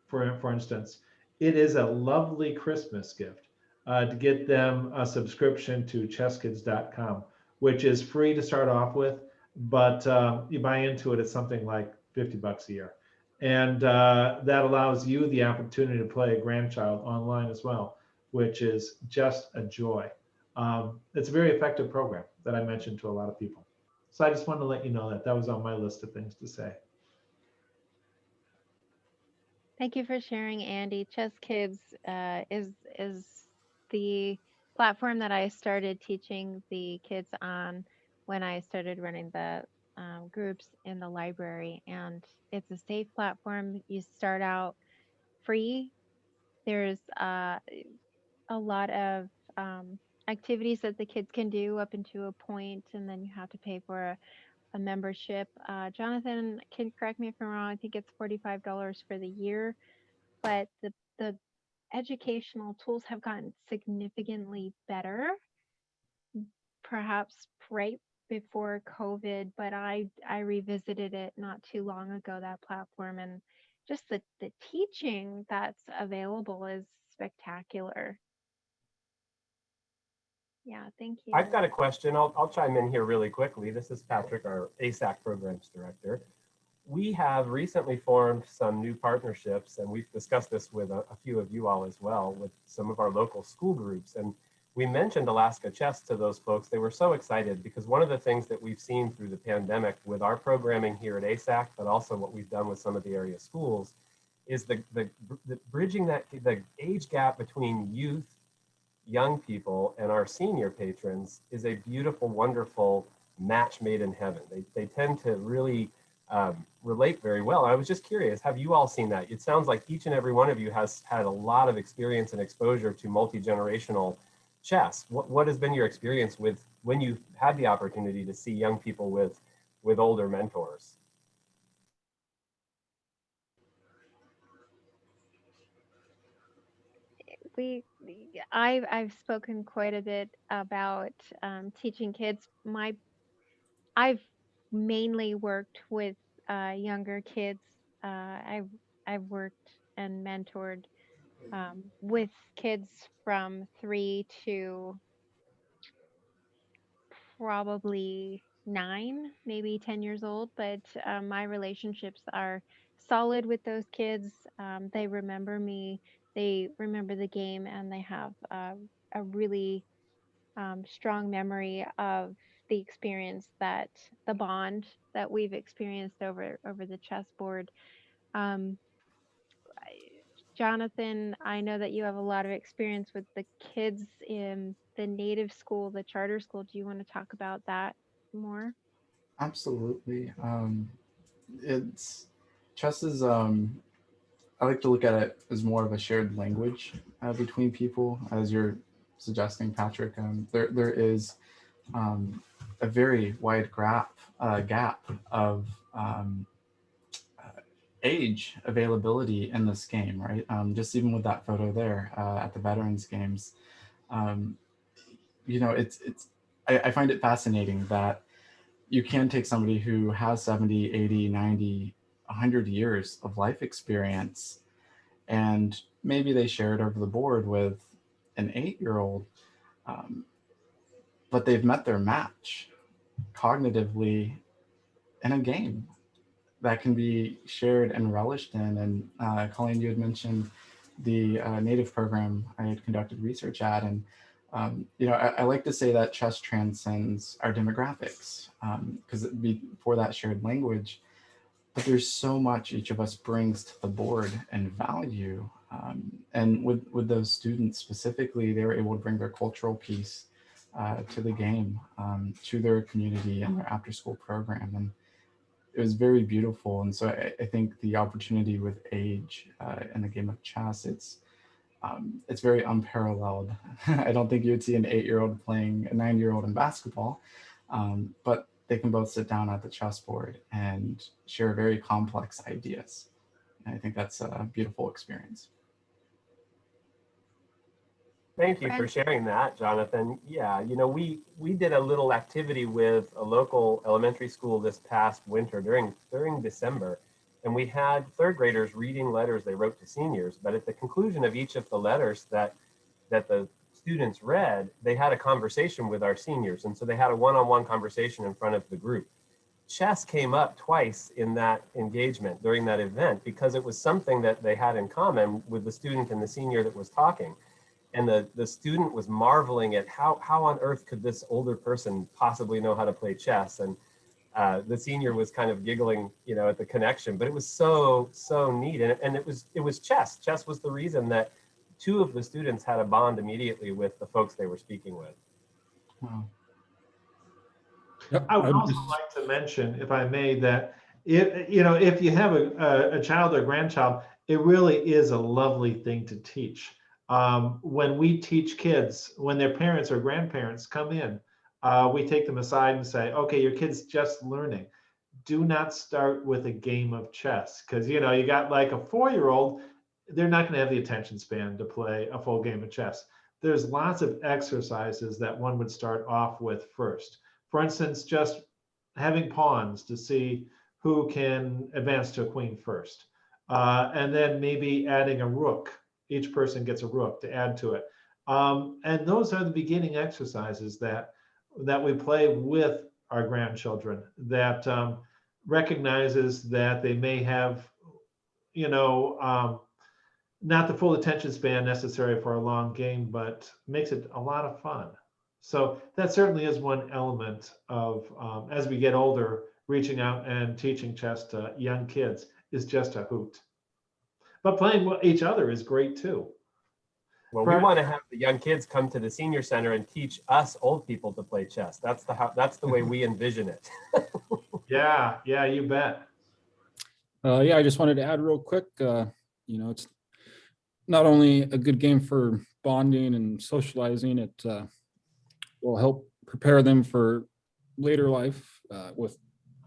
for instance, it is a lovely Christmas gift to get them a subscription to chesskids.com, which is free to start off with, but you buy into it, it's something like $50 a year. And that allows you the opportunity to play a grandchild online as well, which is just a joy. It's a very effective program that I mentioned to a lot of people. So I just wanted to let you know that that was on my list of things to say. Thank you for sharing, Andy. Chess Kids is the platform that I started teaching the kids on when I started running the groups in the library, and it's a safe platform. You start out free. There's a lot of activities that the kids can do up into a point, and then you have to pay for a membership. Jonathan can correct me if I'm wrong. I think it's $45 for the year, but the educational tools have gotten significantly better, perhaps right before COVID, but I revisited it not too long ago, that platform, and just the teaching that's available is spectacular. Yeah, thank you. I've got a question. I'll chime in here really quickly. This is Patrick, our ASAC programs director. We have recently formed some new partnerships, and we've discussed this with a few of you all as well, with some of our local school groups. And we mentioned Alaska Chess to those folks. They were so excited because one of the things that we've seen through the pandemic with our programming here at ASAC, but also what we've done with some of the area schools, is the bridging the age gap between youth, young people, and our senior patrons is a beautiful, wonderful match made in heaven. They tend to really relate very well. I was just curious, have you all seen that? It sounds like each and every one of you has had a lot of experience and exposure to multi-generational chess. What has been your experience with when you've had the opportunity to see young people with older mentors? I've spoken quite a bit about teaching kids. I've mainly worked with younger kids. I've worked and mentored with kids from 3 to probably 9, maybe 10 years old. But my relationships are solid with those kids. They remember me. They remember the game, and they have a really strong memory of the experience, that the bond that we've experienced over the chessboard. Jonathan, I know that you have a lot of experience with the kids in the native school, the charter school. Do you want to talk about that more? Absolutely. It's chess is I like to look at it as more of a shared language between people, as you're suggesting, Patrick. There is a very wide gap of age availability in this game, right? Just even with that photo there at the Veterans Games, um, I find it fascinating that you can take somebody who has 70, 80, 90, 100 years of life experience, and maybe they share it over the board with an 8-year-old, but they've met their match cognitively in a game that can be shared and relished in. And Colleen, you had mentioned the native program I had conducted research at, and I like to say that chess transcends our demographics because for that shared language, but there's so much each of us brings to the board and value. And with those students specifically, they were able to bring their cultural piece to the game, to their community and their after school program. And it was very beautiful. And so I think the opportunity with age in the game of chess, it's very unparalleled. I don't think you would see an 8-year-old playing a 9-year-old in basketball, but they can both sit down at the chessboard and share very complex ideas. And I think that's a beautiful experience. Thank you for sharing that, Jonathan. Yeah, we did a little activity with a local elementary school this past winter during December, and we had third graders reading letters they wrote to seniors. But at the conclusion of each of the letters that the students read, they had a conversation with our seniors, and so they had a one-on-one conversation in front of the group. Chess came up twice in that engagement during that event because it was something that they had in common with the student and the senior that was talking. And the student was marveling at how on earth could this older person possibly know how to play chess. And the senior was kind of giggling, at the connection, but it was so neat. And it was chess. Chess was the reason that two of the students had a bond immediately with the folks they were speaking with. Wow. Yep, I would also just- like to mention, if I may, that if you have a child or grandchild, it really is a lovely thing to teach. When we teach kids, when their parents or grandparents come in, we take them aside and say, okay, your kid's just learning. Do not start with a game of chess, because you got like a 4-year-old, they're not going to have the attention span to play a full game of chess. There's lots of exercises that one would start off with first. For instance, just having pawns to see who can advance to a queen first. And then maybe adding a rook. Each person gets a rook to add to it. And those are the beginning exercises that we play with our grandchildren, that recognizes that they may have, not the full attention span necessary for a long game, but makes it a lot of fun. So that certainly is one element of, as we get older, reaching out and teaching chess to young kids is just a hoot. But playing with each other is great too. Well, we want to have the young kids come to the senior center and teach us old people to play chess. That's the way we envision it. Yeah, you bet. Yeah, I just wanted to add real quick, it's not only a good game for bonding and socializing, it will help prepare them for later life with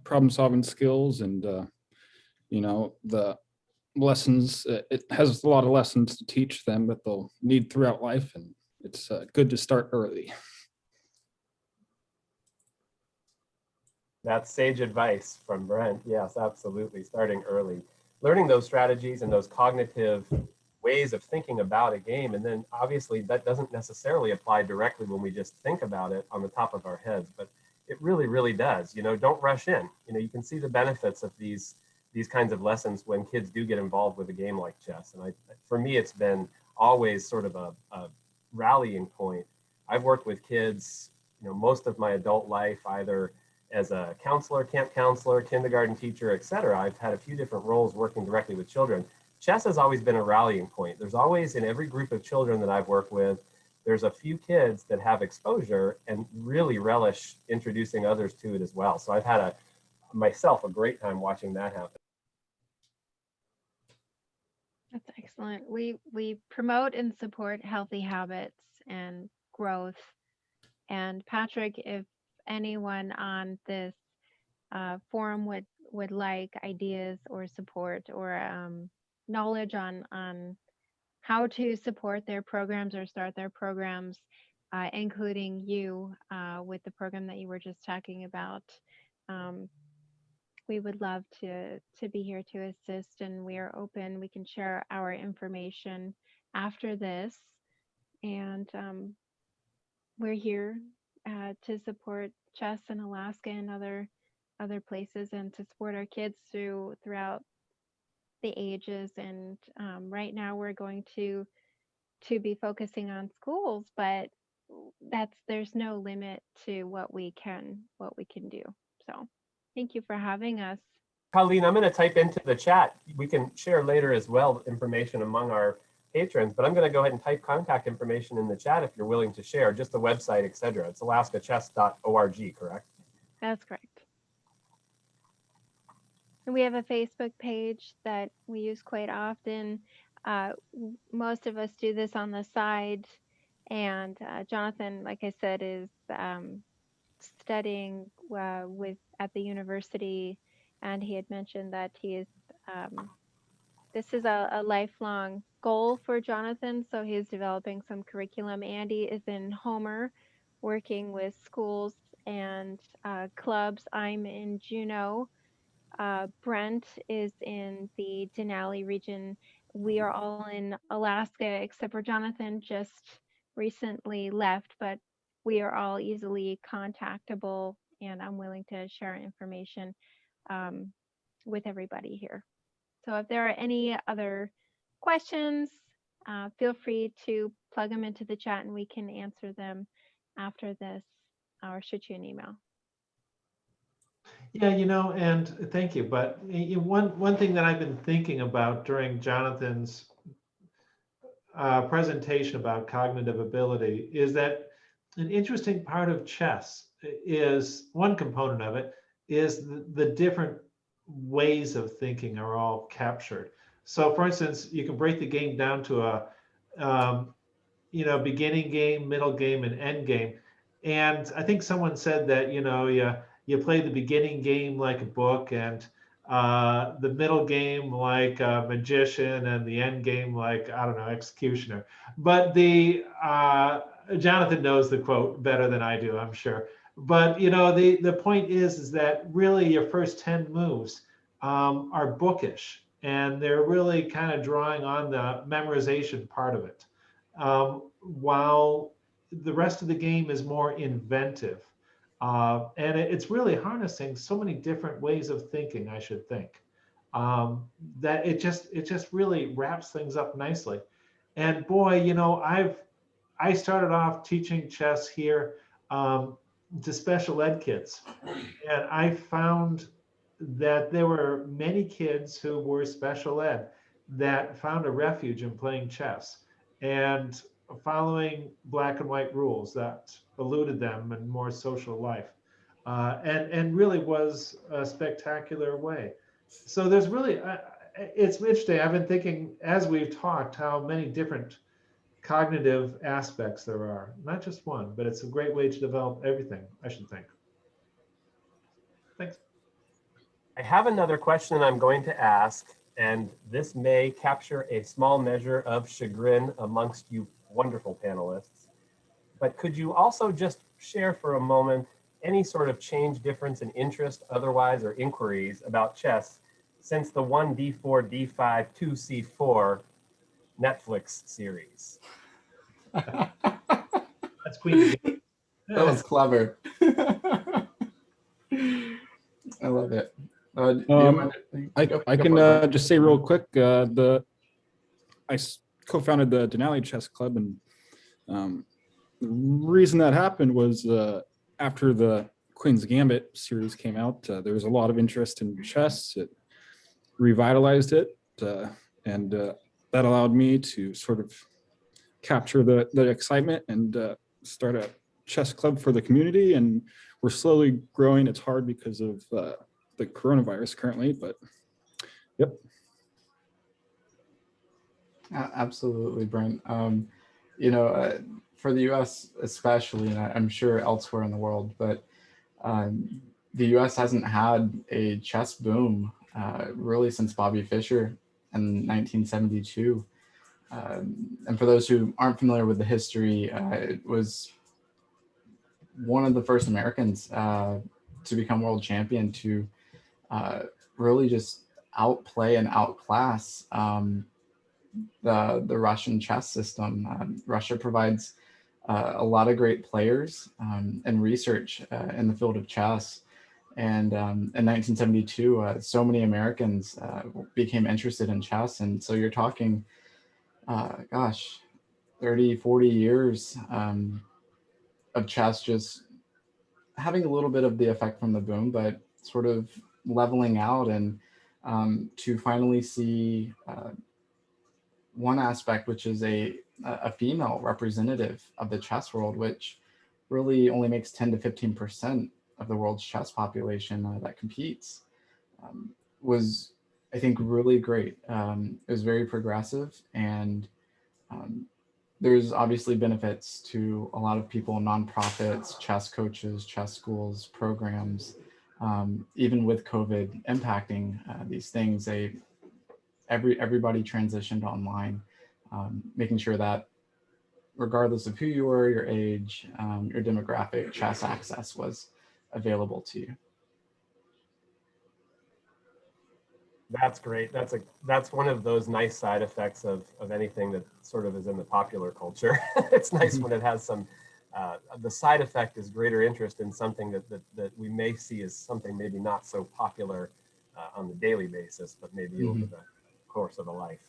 problem solving skills and, the lessons. It has a lot of lessons to teach them that they'll need throughout life, and it's good to start early. That's sage advice from Brent. Yes, absolutely. Starting early. Learning those strategies and those cognitive ways of thinking about a game. And then obviously that doesn't necessarily apply directly when we just think about it on the top of our heads, but it really, really does. Don't rush in. You can see the benefits of these kinds of lessons when kids do get involved with a game like chess. And for me, it's been always sort of a rallying point. I've worked with kids, most of my adult life, either as a counselor, camp counselor, kindergarten teacher, et cetera. I've had a few different roles working directly with children. Chess has always been a rallying point. There's always, in every group of children that I've worked with, there's a few kids that have exposure and really relish introducing others to it as well. So I've had myself a great time watching that happen. That's excellent. We promote and support healthy habits and growth. And Patrick, if anyone on this forum would would like ideas or support or knowledge on how to support their programs or start their programs, including you with the program that you were just talking about. We would love to be here to assist, and we are open. We can share our information after this, and we're here to support chess in Alaska and other places, and to support our kids throughout the ages. And right now we're going to be focusing on schools, but there's no limit to what we can do. So thank you for having us. Colleen, I'm going to type into the chat. We can share later as well information among our patrons, but I'm going to go ahead and type contact information in the chat if you're willing to share, just the website, etc. It's alaskachess.org, correct? That's correct. And we have a Facebook page that we use quite often. Most of us do this on the side, and Jonathan, like I said, is studying at the university, and he had mentioned that he is this is a lifelong goal for Jonathan, so he's developing some curriculum. Andy is in Homer working with schools and clubs. I'm in Juneau. Brent is in the Denali region. We are all in Alaska, except for Jonathan just recently left, but we are all easily contactable, and I'm willing to share information with everybody here. So if there are any other questions, feel free to plug them into the chat and we can answer them after this or shoot you an email. Yeah, and thank you. But one thing that I've been thinking about during Jonathan's presentation about cognitive ability is that an interesting part of chess is, one component of it is the different ways of thinking are all captured. So for instance, you can break the game down to a beginning game, middle game, and end game. And I think someone said that you play the beginning game like a book, and the middle game like a magician, and the end game like, I don't know, executioner. But Jonathan knows the quote better than I do, I'm sure. But the point is that really your first 10 moves are bookish, and they're really kind of drawing on the memorization part of it, while the rest of the game is more inventive. And it's really harnessing so many different ways of thinking, I should think, that it just really wraps things up nicely. And boy, I started off teaching chess here to special ed kids, and I found that there were many kids who were special ed that found a refuge in playing chess and following black and white rules that eluded them in more social life, and really was a spectacular way. So there's really, it's interesting. I've been thinking as we've talked how many different cognitive aspects there are, not just one, but it's a great way to develop everything, I should think. Thanks. I have another question I'm going to ask, and this may capture a small measure of chagrin amongst you wonderful panelists. But could you also just share for a moment any sort of change, difference in interest, otherwise, or inquiries about chess since the 1d4, d5, 2c4 Netflix series? That's Queen. That was clever. I love it. I can just say real quick, I co-founded the Denali Chess Club, and the reason that happened was after the Queen's Gambit series came out, there was a lot of interest in chess. It revitalized it, and that allowed me to sort of capture the excitement and start a chess club for the community. And we're slowly growing. It's hard because of the coronavirus currently, but yep. Absolutely, Brent. For the US especially, and I'm sure elsewhere in the world, but the US hasn't had a chess boom really since Bobby Fischer in 1972. And for those who aren't familiar with the history, it was one of the first Americans to become world champion to really just outplay and outclass the Russian chess system. Russia provides a lot of great players and research in the field of chess. And in 1972, so many Americans became interested in chess. And so you're talking, gosh, 30, 40 years of chess just having a little bit of the effect from the boom, but sort of leveling out, and to finally see one aspect, which is a female representative of the chess world, which really only makes 10 to 15% of the world's chess population that competes, was, I think, really great. It was very progressive, and there's obviously benefits to a lot of people, nonprofits, chess coaches, chess schools, programs. Even with COVID impacting these things, everybody transitioned online, making sure that regardless of who you were, your age, your demographic, chess access was available to you. That's great. That's one of those nice side effects of anything that sort of is in the popular culture. It's nice when it has some, the side effect is greater interest in something that we may see as something maybe not so popular on the daily basis, but maybe over the course of a life.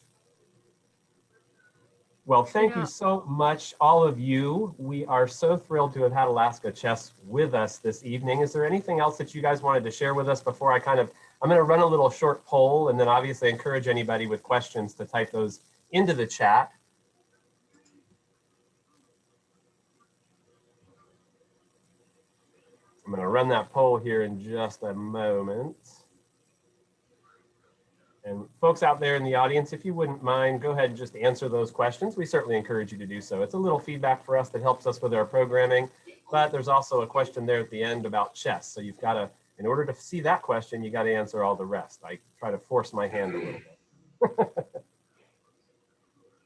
Well, thank you so much, all of you. We are so thrilled to have had Alaska Chess with us this evening. Is there anything else that you guys wanted to share with us before I'm going to run a little short poll, and then obviously encourage anybody with questions to type those into the chat. I'm going to run that poll here in just a moment. And folks out there in the audience, if you wouldn't mind, go ahead and just answer those questions. We certainly encourage you to do so. It's a little feedback for us that helps us with our programming, but there's also a question there at the end about chess. So you've got to, in order to see that question, you got to answer all the rest. I try to force my hand a little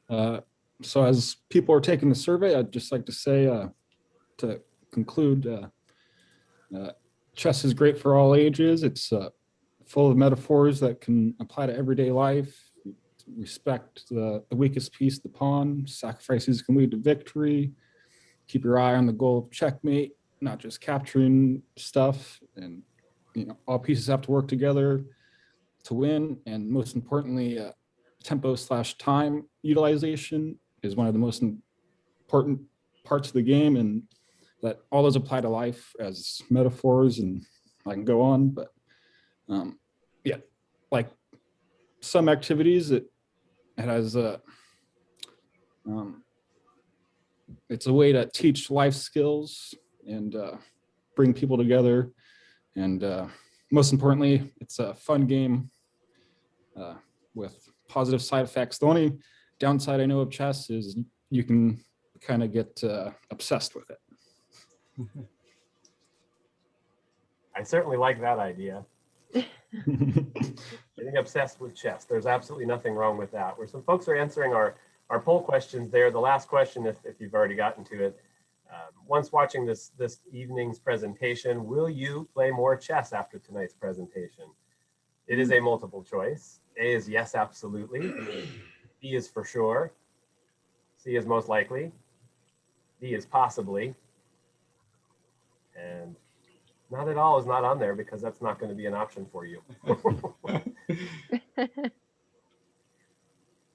bit. So as people are taking the survey, I'd just like to say, to conclude, chess is great for all ages. It's full of metaphors that can apply to everyday life. Respect the weakest piece, the pawn. Sacrifices can lead to victory. Keep your eye on the goal of checkmate, not just capturing stuff. And all pieces have to work together to win. And most importantly, tempo/time utilization is one of the most important parts of the game, and that all those apply to life as metaphors, and I can go on, but yeah, like some activities, it has it's a way to teach life skills and bring people together, and most importantly, it's a fun game with positive side effects. The only downside I know of chess is you can kind of get obsessed with it. I certainly like that idea. Getting obsessed with chess. There's absolutely nothing wrong with that. Where some folks are answering our poll questions there. The last question, if you've already gotten to it, once watching this evening's presentation, will you play more chess after tonight's presentation? It is a multiple choice. A is yes, absolutely. B is for sure. C is most likely. D is possibly. And not at all is not on there because that's not going to be an option for you.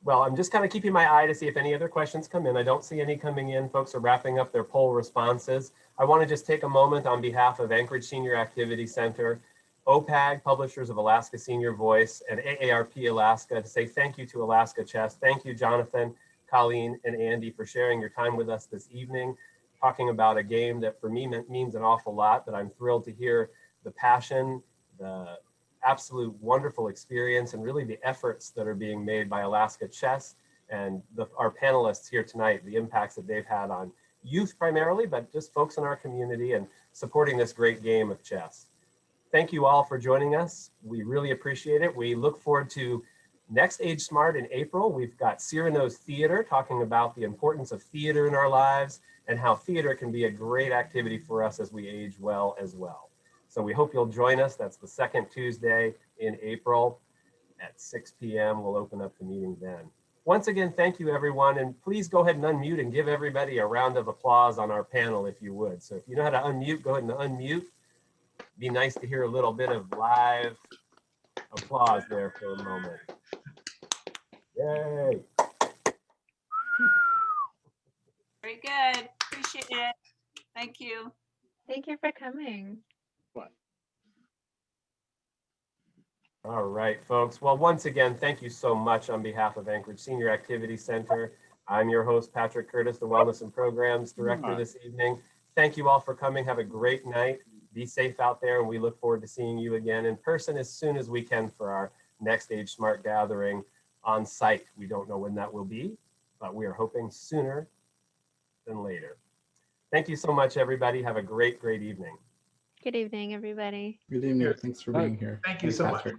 Well, I'm just kind of keeping my eye to see if any other questions come in. I don't see any coming in. Folks are wrapping up their poll responses. I want to just take a moment on behalf of Anchorage Senior Activity Center, OPAG, Publishers of Alaska Senior Voice, and AARP Alaska to say thank you to Alaska Chess. Thank you, Jonathan, Colleen, and Andy for sharing your time with us this evening, talking about a game that for me means an awful lot, that I'm thrilled to hear the passion, the absolute wonderful experience, and really the efforts that are being made by Alaska Chess and our panelists here tonight, the impacts that they've had on youth primarily, but just folks in our community and supporting this great game of chess. thank you all for joining us. We really appreciate it. We look forward to next AgeSmart in April. We've got Cyrano's Theater talking about the importance of theater in our lives and how theater can be a great activity for us as we age well as well. So we hope you'll join us. That's the second Tuesday in April at 6 p.m. We'll open up the meeting then. Once again, thank you, everyone. And please go ahead and unmute and give everybody a round of applause on our panel if you would. So if you know how to unmute, go ahead and unmute. Be nice to hear a little bit of live applause there for a moment. Yay. Very good. Appreciate it. Thank you. Thank you for coming. All right, folks. Well, once again, thank you so much on behalf of Anchorage Senior Activity Center. I'm your host, Patrick Curtis, the Wellness and Programs Director this evening. Thank you all for coming. Have a great night. Be safe out there, and we look forward to seeing you again in person as soon as we can for our next AgeSmart gathering on site. We don't know when that will be, but we are hoping sooner than later. Thank you so much, everybody. Have a great, great evening. Good evening, everybody. Good evening. Here. Thanks for Bye. being here. Thank you Thanks, so much. Patrick.